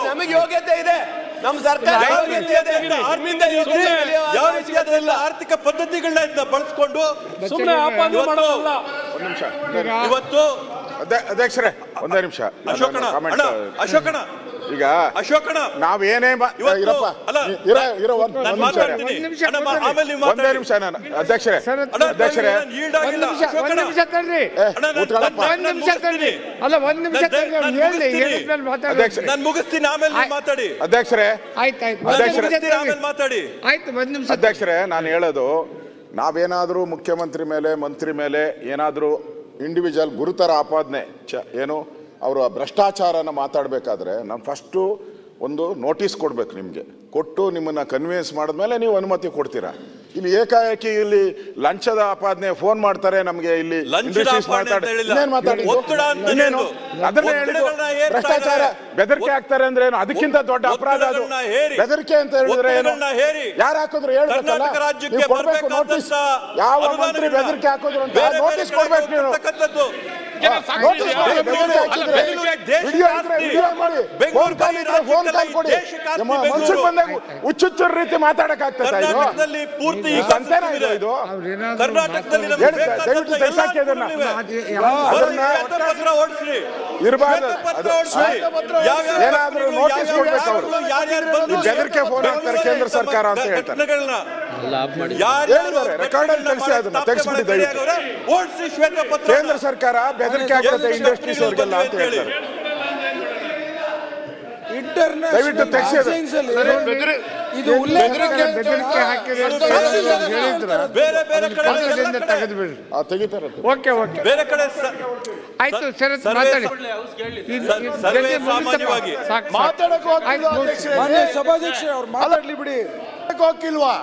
ನಮಗೆ ಯೋಗ್ಯತೆ ಇದೆ, ನಮ್ಮ ಸರ್ಕಾರ ಆರ್ಥಿಕ ಪದ್ಧತಿಗಳನ್ನ ಬಳಸ್ಕೊಂಡು ಇವತ್ತು ಅಧ್ಯಕ್ಷರೇ ಒಂದೇ ನಿಮಿಷ ಅಶೋಕಣ ಈಗ ಅಶೋಕಣ ನಾವೇನೇ ಒಂದೇ ನಿಮಿಷ ನಾನು ಅಧ್ಯಕ್ಷರೇ ನಾನು ಮುಗಿಸ್ತೀನಿ, ಆಮೇಲೆ ಮಾತಾಡಿ ಅಧ್ಯಕ್ಷರೇ. ಮಾತಾಡಿ ಅಧ್ಯಕ್ಷರೇ, ನಾನು ಹೇಳೋದು ನಾವೇನಾದ್ರೂ ಮುಖ್ಯಮಂತ್ರಿ ಮೇಲೆ ಮಂತ್ರಿ ಮೇಲೆ ಏನಾದ್ರೂ ಇಂಡಿವಿಜುವಲ್ ಗುರುತರ ಆಪಾದನೆ ಏನು ಅವರು ಭ್ರಷ್ಟಾಚಾರನ ಮಾತಾಡಬೇಕಾದ್ರೆ ನಾವು ಫಸ್ಟು ಒಂದು ನೋಟಿಸ್ ಕೊಡ್ಬೇಕು, ನಿಮಗೆ ಕೊಟ್ಟು ನಿಮ್ಮನ್ನ ಕನ್ವಿನ್ಸ್ ಮಾಡಿದ್ಮೇಲೆ ನೀವು ಅನುಮತಿ ಕೊಡ್ತೀರಾ. ಇಲ್ಲಿ ಏಕಾಏಕಿ ಇಲ್ಲಿ ಲಂಚದ ಆಪಾದನೆ ಫೋನ್ ಮಾಡ್ತಾರೆ ನಮಗೆ, ಇಲ್ಲಿ ಭ್ರಷ್ಟಾಚಾರ ಬೆದರಿಕೆ ಹಾಕ್ತಾರೆ ಅಂದ್ರೆ ಏನು, ಅದಕ್ಕಿಂತ ದೊಡ್ಡ ಅಪರಾಧ ಅದು. ಬೆದರಿಕೆ ಅಂತ ಹೇಳಿದ್ರೆ ಏನು, ಯಾರು ಹಾಕಿದ್ರು ಹೇಳ್ಬೇಕಲ್ಲ, ನೀವು ಕೊಡ್ಬೇಕು ನೋಟಿಸ್. ಯಾವ ಮಂತ್ರಿ ಬೆದರಿಕೆ ಹಾಕಿದ್ರು ಅಂತ ನೋಟಿಸ್ ಕೊಡ್ಬೇಕು ನೀವು. ಮನ್ಸಿಗೆ ಬಂದಾಗ ಹುಚ್ಚುಚ್ಚರ ರೀತಿ ಮಾತಾಡಕ್ ಆಗ್ತದೆ ಏನಾದ್ರೂ ನೋಟಿಸ್ ಕೊಡ್ಬೇಕು ಅವರು. ಬೆದರಿಕೆ ಫೋನ್ ಹಾಕ್ತಾರೆ ಕೇಂದ್ರ ಸರ್ಕಾರ ಅಂತ ಹೇಳ್ತಾರೆ. ರೆಕಾರ್ಡ್ ಅಲ್ಲಿ ತಿಳಿಸಿ, ಅದನ್ನ ತೆಗೆಸ್ಬಿಡಿ ದಯವಿಟ್ಟು. ಕೇಂದ್ರ ಸರ್ಕಾರ ಬೆದರಿಕೆ ಹಾಕ್ತದೆ ಇಂಡಸ್ಟ್ರೀಸ್ ಅವ್ರಿಗೆಲ್ಲ ಅಂತ ಹೇಳ್ತಾರೆ. ದಯವಿಟ್ಟು ತೆಗೆಸಿ. ಇದು ಉಲ್ಲೇಖ ತೆಗಿತಾರೆ. ಬೇರೆ ಕಡೆ ಆಯ್ತು ಸರ್, ಮಾತಾಡಿ. ಸಾಮಾನ್ಯವಾಗಿ ಸಭಾಧ್ಯಕ್ಷ ಅವ್ರು ಮಾತಾಡ್ಲಿ ಬಿಡಿ. ಹೋಗಿಲ್ವಾ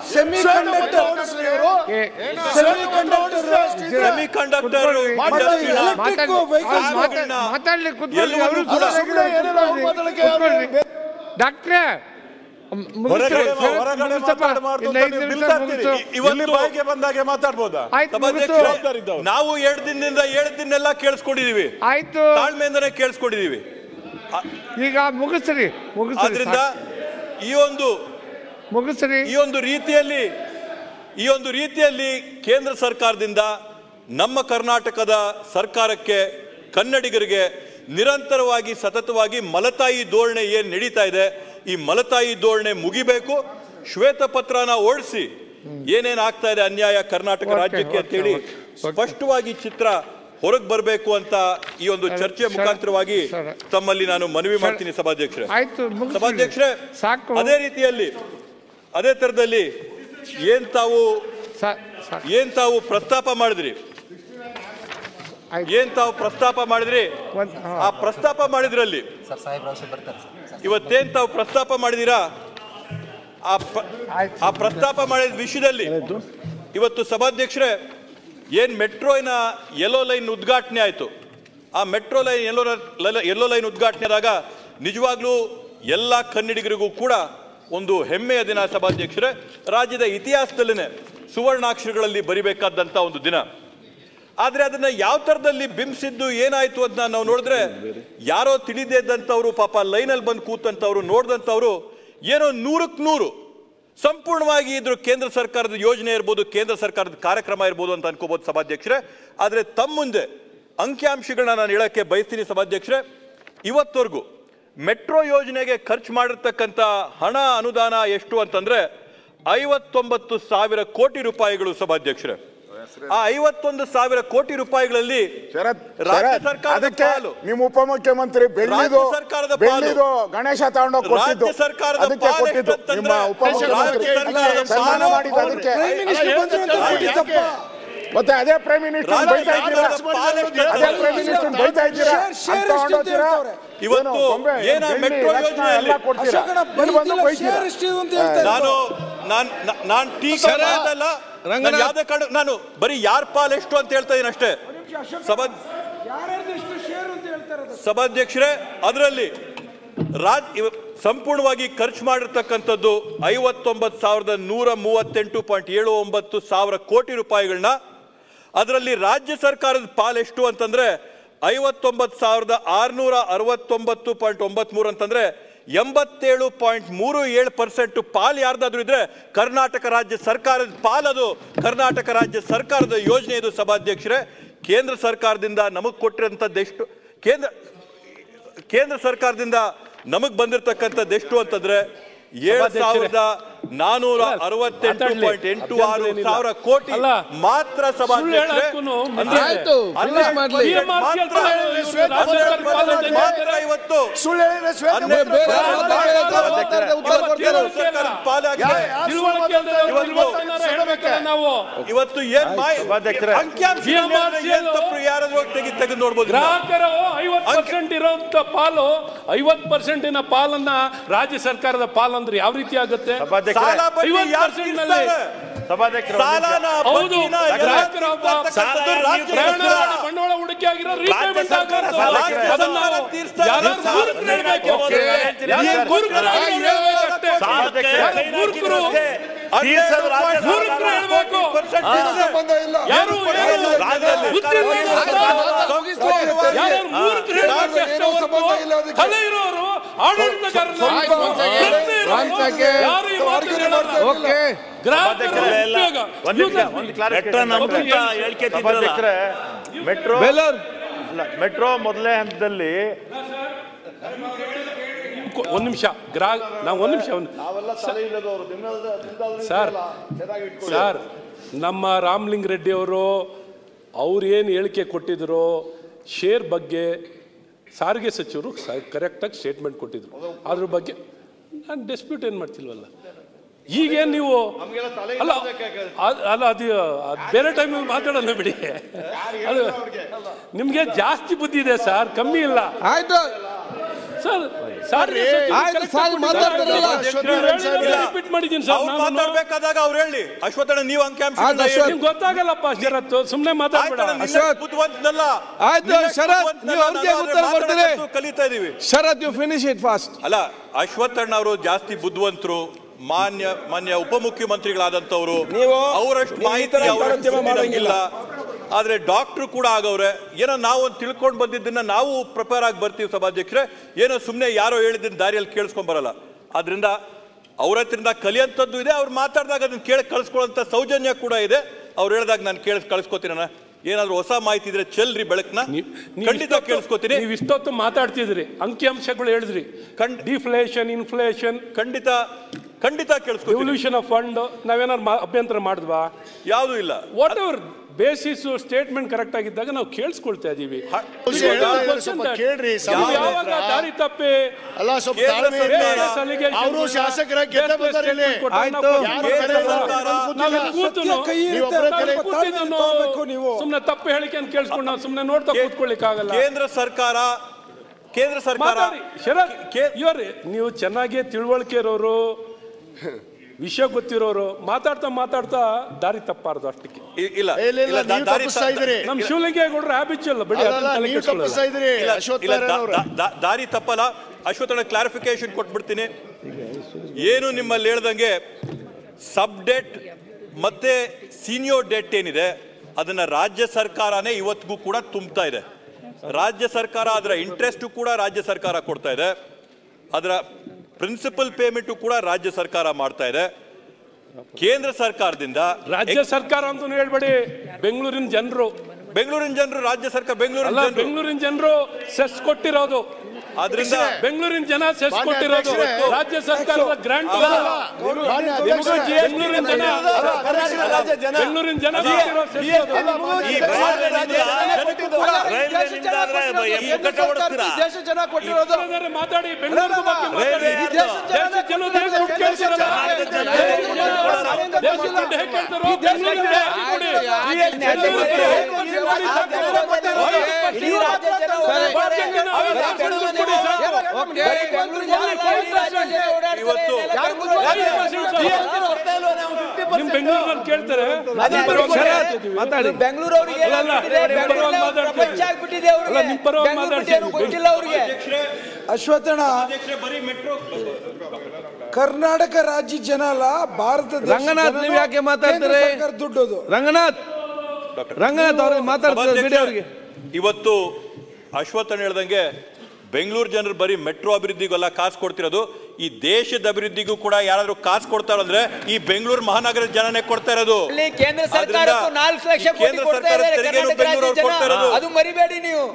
ಡಾಕ್ಟ್ರೇ ಬಂದಾಗೆ ಮಾತಾಡ್ಬೋದಾ? ನಾವು 2 ದಿನದಿಂದ ಹೇಳಿದ್ದನ್ನೆಲ್ಲ ಕೇಳಿಸ್ಕೊಂಡಿದೀವಿ. ಆಯ್ತು, ತಾಳ್ಮೆಯಿಂದನೇ ಕೇಳಿಸ್ಕೊಂಡಿದೀವಿ. ಈಗ ಮುಗಿಸ್ರಿ. ಆದ್ರಿಂದ ಈ ಒಂದು ರೀತಿಯಲ್ಲಿ ಕೇಂದ್ರ ಸರ್ಕಾರದಿಂದ ನಮ್ಮ ಕರ್ನಾಟಕದ ಸರ್ಕಾರಕ್ಕೆ, ಕನ್ನಡಿಗರಿಗೆ ನಿರಂತರವಾಗಿ ಸತತವಾಗಿ ಮಲತಾಯಿ ಧೋರಣೆ ಏನ್ ನಡೀತಾ ಇದೆ, ಈ ಮಲತಾಯಿ ಧೋರಣೆ ಮುಗಿಬೇಕು. ಶ್ವೇತಪತ್ರನ ಓಡಿಸಿ ಏನೇನ್ ಆಗ್ತಾ ಇದೆ ಅನ್ಯಾಯ ಕರ್ನಾಟಕ ರಾಜ್ಯಕ್ಕೆ ಅಂತೇಳಿ ಸ್ಪಷ್ಟವಾಗಿ ಚಿತ್ರ ಹೊರಗೆ ಬರಬೇಕು ಅಂತ ಈ ಒಂದು ಚರ್ಚೆಯ ಮುಖಾಂತರವಾಗಿ ತಮ್ಮಲ್ಲಿ ನಾನು ಮನವಿ ಮಾಡ್ತೀನಿ ಸಭಾಧ್ಯಕ್ಷರೇ. ಅದೇ ರೀತಿಯಲ್ಲಿ ಅದೇ ತರದಲ್ಲಿ ಏನ್ ತಾವು ಪ್ರಸ್ತಾಪ ಮಾಡಿದ್ರಿ, ಆ ಪ್ರಸ್ತಾಪ ಮಾಡಿದ್ರಲ್ಲಿ ಇವತ್ತೇನ್ ತಾವು ಪ್ರಸ್ತಾಪ ಮಾಡಿದಿರಾ, ಆ ಪ್ರಸ್ತಾಪ ಮಾಡಿದ ವಿಷಯದಲ್ಲಿ ಇವತ್ತು ಸಭಾಧ್ಯಕ್ಷರೇ ಏನ್ ಮೆಟ್ರೋನ ಯೆಲ್ಲೋ ಲೈನ್ ಉದ್ಘಾಟನೆ ಆಯ್ತು, ಆ ಮೆಟ್ರೋ ಲೈನ್ ಯೆಲ್ಲೋ ಲೈನ್ ಉದ್ಘಾಟನೆ ಆದಾಗ ನಿಜವಾಗ್ಲೂ ಎಲ್ಲ ಕನ್ನಡಿಗರಿಗೂ ಕೂಡ ಒಂದು ಹೆಮ್ಮೆಯ ದಿನ ಸಭಾಧ್ಯಕ್ಷರೇ. ರಾಜ್ಯದ ಇತಿಹಾಸದಲ್ಲಿನೇ ಸುವರ್ಣಾಕ್ಷರಗಳಲ್ಲಿ ಬರಿಬೇಕಾದಂತ ಒಂದು ದಿನ. ಆದ್ರೆ ಅದನ್ನ ಯಾವ ತರದಲ್ಲಿ ಬಿಂಬಿಸಿದ್ದು ಏನಾಯ್ತು ಅಂತ ನಾವು ನೋಡಿದ್ರೆ, ಯಾರೋ ತಿಳಿದೇ ಇದ್ದಂಥವ್ರು, ಪಾಪ ಲೈನಲ್ಲಿ ಬಂದು ಕೂತಂತವ್ರು, ನೋಡಿದಂಥವ್ರು ಏನೋ 100ಕ್ಕೆ 100 ಸಂಪೂರ್ಣವಾಗಿ ಇದ್ರ ಕೇಂದ್ರ ಸರ್ಕಾರದ ಯೋಜನೆ ಇರ್ಬೋದು, ಕೇಂದ್ರ ಸರ್ಕಾರದ ಕಾರ್ಯಕ್ರಮ ಇರ್ಬೋದು ಅಂತ ಅನ್ಕೋಬಹುದು ಸಭಾಧ್ಯಕ್ಷರೇ. ಆದರೆ ತಮ್ಮ ಮುಂದೆ ಅಂಕಿಅಂಶಗಳನ್ನ ನಾನು ಹೇಳಕ್ಕೆ ಬಯಸ್ತೀನಿ ಸಭಾಧ್ಯಕ್ಷರೇ. ಇವತ್ತವರೆಗೂ ಮೆಟ್ರೋ ಯೋಜನೆಗೆ ಖರ್ಚು ಮಾಡಿರ್ತಕ್ಕಂಥ ಹಣ ಅನುದಾನ ಎಷ್ಟು ಅಂತಂದ್ರೆ 59,000 ಕೋಟಿ ರೂಪಾಯಿಗಳು ಸಭಾಧ್ಯಕ್ಷರೇ. ಆ 51,000 ಕೋಟಿ ರೂಪಾಯಿಗಳಲ್ಲಿ ರಾಜ್ಯ ಸರ್ಕಾರದ ಪಾಲು, ನಿಮ್ಮ ಉಪಮುಖ್ಯಮಂತ್ರಿ ಬೆಳ್ಳಿದು ಗಣೇಶ ತಗೊಂಡೋಗಿ ಕೊಟ್ಟಿದ್ದು, ರಾಜ್ಯ ಸರ್ಕಾರದ ಅದಕ್ಕೆ ಪಾಲು ಕೊಟ್ಟಿದ್ದು ನಿಮ್ಮ ಉಪಮುಖ್ಯಮಂತ್ರಿ ಸನ್ಮಾನ ಮಾಡಿದ್ದು ಅದಕ್ಕೆ. ಮತ್ತೆ ಅದೇ ಪ್ರೈಮ್ ಮಿನಿಸ್ಟರ್ ಬೈತಾ ಇದ್ದೀರಾ, ಅದೇ ಪ್ರೈಮ್ ಮಿನಿಸ್ಟರ್ ಬೈತಾ ಇದ್ದೀರಾ. ಇವತ್ತು ಏನ ಮೆಟ್ರೋ ಯೋಜನೆಯಲ್ಲಿ ನಾನು ಟೀಕೆ ಮಾಡಲ್ಲ, ಯಾವುದೇ ಕಾರಣ ನಾನು ಬರೀ ಯಾರ ಪಾಲ್ ಎಷ್ಟು ಅಂತ ಹೇಳ್ತಾ ಇದ್ದೀನಿ ಅಷ್ಟೇ ಸಭಾಧ್ಯಕ್ಷರೇ. ಅದರಲ್ಲಿ ಸಂಪೂರ್ಣವಾಗಿ ಖರ್ಚು ಮಾಡಿರ್ತಕ್ಕಂಥದ್ದು 59,138.79 ಕೋಟಿ ರೂಪಾಯಿಗಳನ್ನ. ಅದರಲ್ಲಿ ರಾಜ್ಯ ಸರ್ಕಾರದ ಪಾಲ್ ಎಷ್ಟು ಅಂತಂದ್ರೆ 59,669.93 ಅಂತಂದ್ರೆ 87.37% ಪಾಲ್ ಯಾರ್ದಾದ್ರೂ ಇದ್ರೆ ಕರ್ನಾಟಕ ರಾಜ್ಯ ಸರ್ಕಾರದ ಪಾಲದು, ಕರ್ನಾಟಕ ರಾಜ್ಯ ಸರ್ಕಾರದ ಯೋಜನೆ ಇದು ಸಭಾಧ್ಯಕ್ಷರೇ. ಕೇಂದ್ರ ಸರ್ಕಾರದಿಂದ ನಮಗೆ ಕೊಟ್ಟಿರೋಂಥದ್ದೆಷ್ಟು, ಕೇಂದ್ರ ಸರ್ಕಾರದಿಂದ ನಮಗೆ ಬಂದಿರತಕ್ಕಂಥದ್ದೆಷ್ಟು ಅಂತಂದ್ರೆ 7,468.86 ಕೋಟಿ ಮಾತ್ರ ಸಭಾಧ್ಯಕ್ಷರೇ. ಇವತ್ತು ಏನ್ ಅಂಕಿಅಂಶ ಯಾರಾದ್ರೂ ತೆಗೆದು ನೋಡ್ಬೋದು. ಗ್ರಾಹಕರು 50% ಇರುವಂತ ಪಾಲು, 50% ಪಾಲನ್ನ ರಾಜ್ಯ ಸರ್ಕಾರದ ಪಾಲು ಅಂದ್ರೆ ಯಾವ ರೀತಿ ಆಗುತ್ತೆ? ಬಂಡವಾಳ ಹೂಡಿಕೆ ಆಗಿರೋ ರೀಪೇಮೆಂಟ್ ತಲೆ ಇರೋರು ಮೆಟ್ರೋ ಮೊದಲೇ ಹಂತದಲ್ಲಿ ಒಂದ್ ನಿಮಿಷ ಸರ್, ನಮ್ಮ ರಾಮಲಿಂಗ ರೆಡ್ಡಿ ಅವರು ಏನು ಹೇಳಿಕೆ ಕೊಟ್ಟಿದ್ರು ಶೇರ್ ಬಗ್ಗೆ, ಸಾರಿಗೆ ಸಚಿವರು ಕರೆಕ್ಟಾಗಿ ಸ್ಟೇಟ್ಮೆಂಟ್ ಕೊಟ್ಟಿದ್ರು. ಅದ್ರ ಬಗ್ಗೆ ನಾನು ಡಿಸ್ಪ್ಯೂಟ್ ಏನು ಮಾಡ್ತಿಲ್ವಲ್ಲ. ಈಗೇನು ನೀವು ಅಲ್ಲ ಅದು ಬೇರೆ ಟೈಮಲ್ಲಿ ಮಾತಾಡೋಣ ಬಿಡಿ. ಅದು ನಿಮಗೆ ಜಾಸ್ತಿ ಬುದ್ಧಿ ಇದೆ ಸರ್, ಕಮ್ಮಿ ಇಲ್ಲ. ಆಯ್ತು ಸರ್, ರಿಪೀಟ್ ಮಾಡಿದ್ದೀನಿ ಸರ್. ಮಾತಾಡ್ಬೇಕಾದಾಗ ಅವ್ರು ಹೇಳಿ ಅಶ್ವತ್ಥಣ್ಣ ನೀವು ಅಂಕಿಅಂಶ ಗೊತ್ತಾಗಲ್ಲಪ್ಪ ಶರತ್, ಸುಮ್ಮನೆ ಮಾತಾಡ್ಬೇಡ. ಆಯ್ತು ಶರತ್, ನೀವು ಅವ್ರಿಗೆ ಉತ್ತರ ಕೊಡ್ತೀರಿ. ಕಲಿತಾ ಇದೀವಿ ಶರತ್, ಯು ಫಿನಿಶ್ ಇಟ್ ಫಾಸ್ಟ್. ಅಲ್ಲ, ಅಶ್ವತ್ಥಣ್ಣ ಅವರು ಜಾಸ್ತಿ ಬುದ್ಧಿವಂತರು, ಮಾನ್ಯ ಉಪಮುಖ್ಯಮಂತ್ರಿಗಳಾದಂಥವ್ರು, ಅವರಷ್ಟು ಮಾಹಿತಿ ಇಲ್ಲ. ಆದ್ರೆ ಡಾಕ್ಟ್ರು ಕೂಡ ಆಗವ್ರೆ. ಏನೋ ನಾವು ತಿಳ್ಕೊಂಡು ಬಂದಿದ್ದನ್ನ ನಾವು ಪ್ರಿಪೇರ್ ಆಗಿ ಬರ್ತೀವಿ ಸಭಾಧ್ಯಕ್ಷರೇ. ಏನೋ ಸುಮ್ಮನೆ ಯಾರೋ ಹೇಳಿದ್ದನ್ನ ದಾರಿಯಲ್ಲಿ ಕೇಳಿಸ್ಕೊಂಡ್ ಬರಲ್ಲ. ಆದ್ರಿಂದ ಅವ್ರ ಹತ್ರದಿಂದ ಕಲಿಯಂಥದ್ದು ಇದೆ. ಅವ್ರು ಮಾತಾಡಿದಾಗ ಅದನ್ನ ಕೇಳಿ ಕಳಿಸ್ಕೊಳ್ಳೋಂಥ ಸೌಜನ್ಯ ಕೂಡ ಇದೆ. ಅವ್ರು ಹೇಳಿದಾಗ ನಾನು ಕಳಿಸ್ಕೊತೀನಿ. ಏನಾದ್ರು ಹೊಸ ಮಾಹಿತಿ ಇದ್ರೆ ಚೆಲ್ರಿ ಬೆಳಕನ್ನ, ಖಂಡಿತ ಕೇಳಿಸ್ಕೊತೀನಿ. ನೀವು ಇಷ್ಟೊತ್ತು ಮಾತಾಡ್ತಿದ್ರಿ, ಅಂಕಿಅಂಶಗಳು ಹೇಳಿದ್ರಿ, ಡಿಫ್ಲೇಷನ್, ಇನ್ಫ್ಲೇಷನ್, ಖಂಡಿತ ಕೇಳಿಸ್ಕೊತೀನಿ. ರೆವಲ್ಯೂಷನ್ ಆಫ್ ಫಂಡ್ ನಾವೇನಾದ್ರು ಅಭ್ಯಂತರ ಮಾಡಿದ್ವಾ? ಯಾವುದೂ ಇಲ್ಲ. What ever basis statement correct ಆಗಿದ್ದಾಗ ನಾವು ಕೇಳಿಸ್ಕೊಳ್ತಾ ಇದೀವಿ. ದಾರಿ ತಪ್ಪಿ ಸುಮ್ನೆ ತಪ್ಪು ಹೇಳಿಕೆ ಅಂತ ಕೇಳಿಸ್ಕೊಂಡು ನಾವು ಸುಮ್ನೆ ನೋಡ್ತಾ ಕೂತ್ಕೊಳ್ಳಿಕ್ಕಾಗಲ್ಲ. ಕೇಂದ್ರ ಸರ್ಕಾರ ನೀವು ಚೆನ್ನಾಗಿ ತಿಳುವಳಿಕೆ ಇರೋರು, ವಿಷಯ ಗೊತ್ತಿರೋರು, ಮಾತಾಡ್ತಾ ದಾರಿ ತಪ್ಪಾರ್ದು ಅಷ್ಟಕ್ಕೆ. ಇಲ್ಲ, ನಮ್ ಶಿವಲಿಂಗೇಗೌಡರು ಹ್ಯಾಬಿಚುವಲ್ ಬಿಡಿ, ದಾರಿ ತಪ್ಪಲ್ಲ. ಅಶ್ವತ್ಥಣ್ಣ ಕ್ಲಾರಿಫಿಕೇಶನ್ ಕೊಟ್ಬಿಡ್ತೀನಿ. ಏನು ನಿಮ್ಮಲ್ಲಿ ಹೇಳ್ದಂಗೆ ಸಬ್ ಡೆಟ್ ಮತ್ತೆ ಸೀನಿಯರ್ ಡೆಟ್ ಏನಿದೆ ಅದನ್ನ ರಾಜ್ಯ ಸರ್ಕಾರನೇ ಇವತ್ತಿಗೂ ಕೂಡ ತುಂಬ್ತಾ ಇದೆ. ರಾಜ್ಯ ಸರ್ಕಾರ ಅದರ ಇಂಟ್ರೆಸ್ಟ್ ಕೂಡ ರಾಜ್ಯ ಸರ್ಕಾರ ಕೊಡ್ತಾ ಇದೆ. ಅದರ ಪ್ರಿನ್ಸಿಪಲ್ ಪೇಮೆಂಟು ಕೂಡ ರಾಜ್ಯ ಸರ್ಕಾರ ಮಾಡ್ತಾ ಇದೆ. ಕೇಂದ್ರ ಸರ್ಕಾರದಿಂದ ರಾಜ್ಯ ಸರ್ಕಾರ ಅಂತೂ ಹೇಳ್ಬೇಡಿ, ಬೆಂಗಳೂರಿನ ಜನರು ರಾಜ್ಯ ಸರ್ಕಾರ ಬೆಂಗಳೂರಿನ ಜನರು ಸೆಸ್ ಕೊಟ್ಟಿರೋದು, ಆದ್ರಿಂದ ಬೆಂಗಳೂರಿನ ಜನ ಸೆಸ್ ಕೊಟ್ಟಿರೋದು, ರಾಜ್ಯ ಸರ್ಕಾರದ ಗ್ರಾಂಟ್ ಬೆಂಗಳೂರಿನ ಜನ ಮಾತಾಡಿ ಬೆಂಗಳೂರು ಬೆಂಗಳೂರಲ್ಲಿ ಕೇಳ್ತಾರೆ ಅಶ್ವತ್ಥಣ್ಣ, ಕರ್ನಾಟಕ ರಾಜ್ಯ ಜನ ಅಲ್ಲ, ಭಾರತ ರಂಗನಾಥ್ ನೀವು ಯಾಕೆ ಮಾತಾಡ್ತಾರೆ? ದುಡ್ಡೋದು ರಂಗನಾಥ್ ಅವ್ರಿಗೆ ಮಾತಾಡ್ತಾರೆ. ಇವತ್ತು ಅಶ್ವತ್ಥಣ್ಣ ಹೇಳ್ದಂಗೆ ಬೆಂಗಳೂರು ಜನರು ಬರೀ ಮೆಟ್ರೋ ಅಭಿವೃದ್ಧಿಗೆಲ್ಲ ಕಾಸು ಕೊಡ್ತಿರೋದು, ಈ ದೇಶದ ಅಭಿವೃದ್ಧಿಗೂ ಕೂಡ ಯಾರಾದ್ರೂ ಕಾಸು ಕೊಡ್ತಾರ ಅಂದ್ರೆ ಈ ಬೆಂಗಳೂರು ಮಹಾನಗರದ ಜನನೇ ಕೊಡ್ತಾ ಇರೋದು. ಕೇಂದ್ರ ಸರ್ಕಾರ 4 ಲಕ್ಷ ಕೋಟಿ ಕೊಡ್ತಾ ಇದ್ದಾರೆ ಕರ್ನಾಟಕ ರಾಜ್ಯ ಜನ, ಅದು ಮರಿಬೇಡಿ ನೀವು.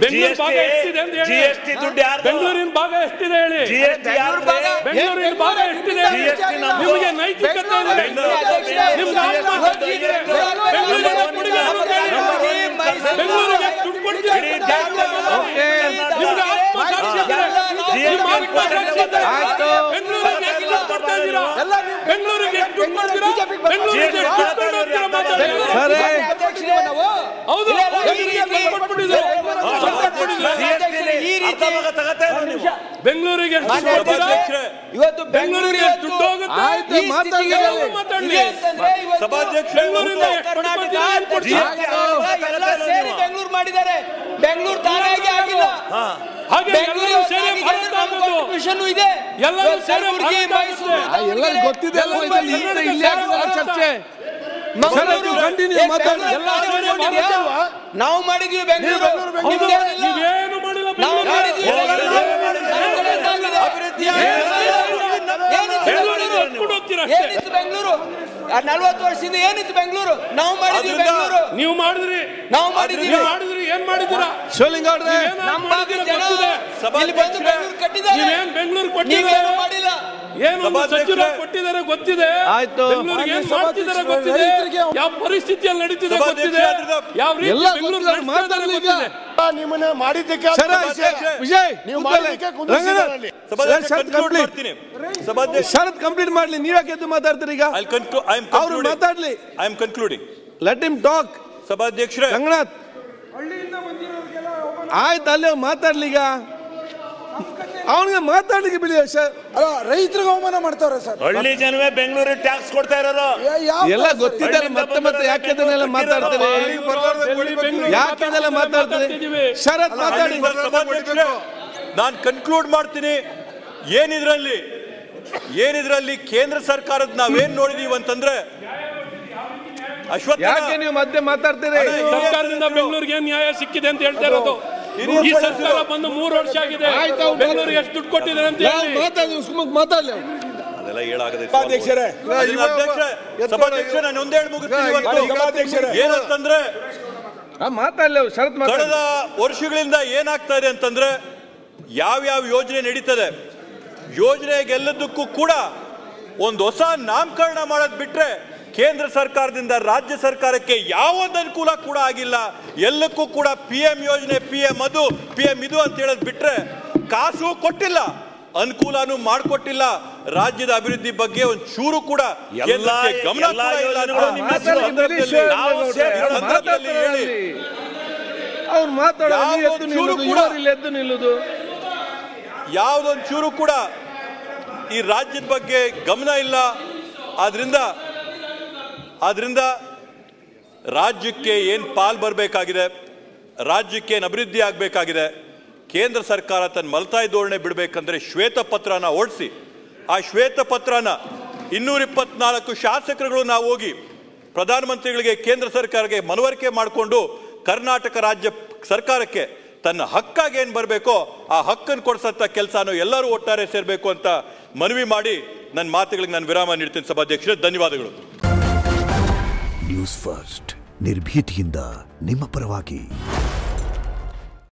ಬೆಂಗಳೂರಿನ ಭಾಗ ಎಷ್ಟಿದೆ ಅಂತ ಹೇಳಿ. ಬೆಂಗಳೂರಿನ ಭಾಗ ಎಷ್ಟಿದೆ ಹೇಳಿ. ಬೆಂಗಳೂರಿನ ಭಾಗ ಎಷ್ಟಿದೆ? ನಿಮಗೆ ನೈತಿಕತೆ ಇದೆ, ನಿಮ್ಗೆ ಆತ್ಮಸಾಕ್ಷಿ ಇದೆ. ಬೆಂಗಳೂರಿಗೆ ದುಡ್ಡು ಕೊಡ್ತೀರಿ, ನಿಮ್ಗೆ ಆತ್ಮಸಾಕ್ಷಿ ಇದೆ. ಬೆಂಗಳೂರಿಗೆ ಇವತ್ತು ಬೆಂಗಳೂರಿಗೆ ದುಡ್ಡು ಹೋಗುತ್ತೆ. ಬೆಂಗಳೂರು ಮಾಡಿದ್ದಾರೆ, ಬೆಂಗಳೂರು ತಾನಾಗಿ ಆಗಿಲ್ಲ. ಇದೆ ಎಲ್ಲರೂ ಗೊತ್ತಿದೆ, ಚರ್ಚೆ ನಾವು ಮಾಡಿದ್ವಿ. ಬೆಂಗಳೂರು ನಾವು ಮಾಡಿದ್ವಿ. ಏನಿತ್ತು ಬೆಂಗಳೂರು? 40 ವರ್ಷದಿಂದ ಏನಿತ್ತು ಬೆಂಗಳೂರು? ನಾವು ಮಾಡಿದ್ವಿ. ಬೆಂಗಳೂರು ನೀವು ಮಾಡಿದ್ರಿ, ನಾವು ಮಾಡಿದ್ವಿ. ಏನ್ ಮಾಡಿದ್ದೀರಾ? ಶಿವಲಿಂಗ ಅವ್ರೆ, ನಮ್ಮ ಭಾಗದ ಜನ ಇಲ್ಲಿ ಬಂದು ಬೆಂಗಳೂರು ಕಟ್ಟಿದ್ದಾರೆ. ನೀವೇನ್ ಬೆಂಗಳೂರು ಕೊಟ್ಟಿದ್ದೀರಾ? ಮಾಡಿಲ್ಲ. ಏನು ಸಚಿವರು ಕೊಟ್ಟಿದ್ದಾರೆ ಗೊತ್ತಿದೆ, ಬೆಂಗಳೂರಿಗೆ ಏನ್ ಮಾಡ್ತಿದ್ದಾರೆ ಗೊತ್ತಿದೆ, ಯಾವ ಪರಿಸ್ಥಿತಿಯಲ್ಲಿ ನಡೀತಿದೆ ಗೊತ್ತಿದೆ, ಯಾವ ರೀತಿ ಬೆಂಗಳೂರು ಮಾತಾಡಲಿಕ್ಕೆ ನಿಮ್ಮನ್ನ ಮಾಡಿದ್ದಕ್ಕೆ ವಿಜಯ್ ನೀವು ಮಾಡಿದ್ದಕ್ಕೆ ಶರತ್ ಕಂಪ್ಲೀಟ್ ಮಾಡ್ಲಿ. ನೀವ್ಯಾಕೆ ಎದ್ದು ಮಾತಾಡ್ತೀರಿ ಈಗ? ಅವ್ರು ಮಾತಾಡ್ಲಿ. I am concluding. Let him talk. ಸಭಾಧ್ಯಕ್ಷರೇ, ರಂಗನಾಥ್ ಆಯ್ತು, ಅಲ್ಲೇ ಮಾತಾಡ್ಲಿ. ಈಗ ಅವನಿಗೆ ಮಾತಾಡ್ಲಿಕ್ಕೆ ಬಿಡಿ ಸರ್. ಅಲ್ಲ, ರೈತರಿಗೆ ಅವಮಾನ ಮಾಡ್ತಾವ್ರೆ ಸರ್. ಹಳ್ಳಿ ಜನವೇ ಬೆಂಗಳೂರಿಗೆ ಟ್ಯಾಕ್ಸ್ ಕೊಡ್ತಾ ಇರೋದು ಎಲ್ಲ ಗೊತ್ತಿದ್ದಾರೆ. ಮತ್ತೆ ಯಾಕೆ ಇದನ್ನೆಲ್ಲ ಮಾತಾಡ್ತಾರೆ? ಯಾಕೆ ಇದೆಲ್ಲ ಮಾತಾಡ್ತಾರೆ? ಶರತ್ ಮಾತಾಡಿ. ನಾನು ಕನ್ಕ್ಲೂಡ್ ಮಾಡ್ತೀನಿ. ಏನಿದ್ರಲ್ಲಿ ಕೇಂದ್ರ ಸರ್ಕಾರದ ನಾವೇನ್ ನೋಡಿದೀವಿ ಅಂತಂದ್ರೆ, ಯಾಕೆ ನೀವು ಮತ್ತೆ ಮಾತಾಡ್ತೀರಿ? ಸರ್ಕಾರದಿಂದ ಬೆಂಗಳೂರಿಗೆ ಏನ್ ನ್ಯಾಯ ಸಿಕ್ಕಿದೆ ಅಂತ ಹೇಳ್ತಾ ಇರೋದು. ಈ ಸರ್ಕಾರ ಬಂದು 3 ವರ್ಷ ಆಗಿದೆ. ಬೆಂಗಳೂರಿಗೆ ಎಷ್ಟು ದುಡ್ಡು ಕೊಟ್ಟಿದ್ದಾರೆ ಅಂತ ಹೇಳಿ ಮಾತಾಡ್ಲಿ. ಅದೆಲ್ಲ ಹೇಳಾಗದೆ. ಸಭಾಧ್ಯಕ್ಷರೇ, ನಾನು ಒಂದೇ ಹೇಳಿ ಮುಗಿಸ್ತೀನಿ. ಏನಂತಂದ್ರೆ, ಮಾತಾಡ್ಲಿ ಶರತ್. ಕಳೆದ ವರ್ಷಗಳಿಂದ ಏನಾಗ್ತಾ ಇದೆ ಅಂತಂದ್ರೆ, ಯಾವ್ಯಾವ ಯೋಜನೆ ನಡೀತದೆ, ಯೋಜನೆಗೆಲ್ಲದಕ್ಕೂ ಕೂಡ ಒಂದು ಹೊಸ ನಾಮಕರಣ ಮಾಡೋದ್ ಬಿಟ್ರೆ ಕೇಂದ್ರ ಸರ್ಕಾರದಿಂದ ರಾಜ್ಯ ಸರ್ಕಾರಕ್ಕೆ ಯಾವೊಂದು ಅನುಕೂಲ ಕೂಡ ಆಗಿಲ್ಲ. ಎಲ್ಲಕ್ಕೂ ಕೂಡ PM ಯೋಜನೆ, PM ಇದು ಅಂತ ಹೇಳೋದು ಬಿಟ್ರೆ ಕಾಸು ಕೊಟ್ಟಿಲ್ಲ, ಅನುಕೂಲನೂ ಮಾಡಿಕೊಟ್ಟಿಲ್ಲ. ರಾಜ್ಯದ ಅಭಿವೃದ್ಧಿ ಬಗ್ಗೆ ಒಂದು ಚೂರು ಕೂಡ ಗಮನ ಹೇಳಿ. ಅವ್ರು ಮಾತಾಡೋದು ನಿಲ್ಲುದು ಯಾವುದೊಂದು ಚೂರು ಕೂಡ ಈ ರಾಜ್ಯದ ಬಗ್ಗೆ ಗಮನ ಇಲ್ಲ. ಆದ್ರಿಂದ ರಾಜ್ಯಕ್ಕೆ ಏನು ಪಾಲ್ ಬರಬೇಕಾಗಿದೆ, ರಾಜ್ಯಕ್ಕೆ ಏನು ಅಭಿವೃದ್ಧಿ ಆಗಬೇಕಾಗಿದೆ, ಕೇಂದ್ರ ಸರ್ಕಾರ ತನ್ನ ಮಲತಾಯಿ ಧೋರಣೆ ಬಿಡಬೇಕಂದ್ರೆ ಶ್ವೇತಪತ್ರನ ಹೊರಡಿಸಿ, ಆ ಶ್ವೇತಪತ್ರನ 224 ಶಾಸಕರುಗಳು ನಾವು ಹೋಗಿ ಪ್ರಧಾನಮಂತ್ರಿಗಳಿಗೆ, ಕೇಂದ್ರ ಸರ್ಕಾರಕ್ಕೆ ಮನವರಿಕೆ ಮಾಡಿಕೊಂಡು ಕರ್ನಾಟಕ ರಾಜ್ಯ ಸರ್ಕಾರಕ್ಕೆ ತನ್ನ ಹಕ್ಕಾಗಿ ಏನು ಬರಬೇಕೋ ಆ ಹಕ್ಕನ್ನು ಕೊಡಿಸಂತ ಕೆಲಸನೂ ಎಲ್ಲರೂ ಒಟ್ಟಾರೆ ಸೇರಬೇಕು ಅಂತ ಮನವಿ ಮಾಡಿ ನನ್ನ ಮಾತುಗಳಿಗೆ ನಾನು ವಿರಾಮ ನೀಡ್ತೀನಿ ಸಭಾಧ್ಯಕ್ಷರೇ. ಧನ್ಯವಾದಗಳು. ನ್ಯೂಸ್ ಫಸ್ಟ್ ನಿರ್ಭೀತಿಯಿಂದ ನಿಮ್ಮ ಪರವಾಗಿ.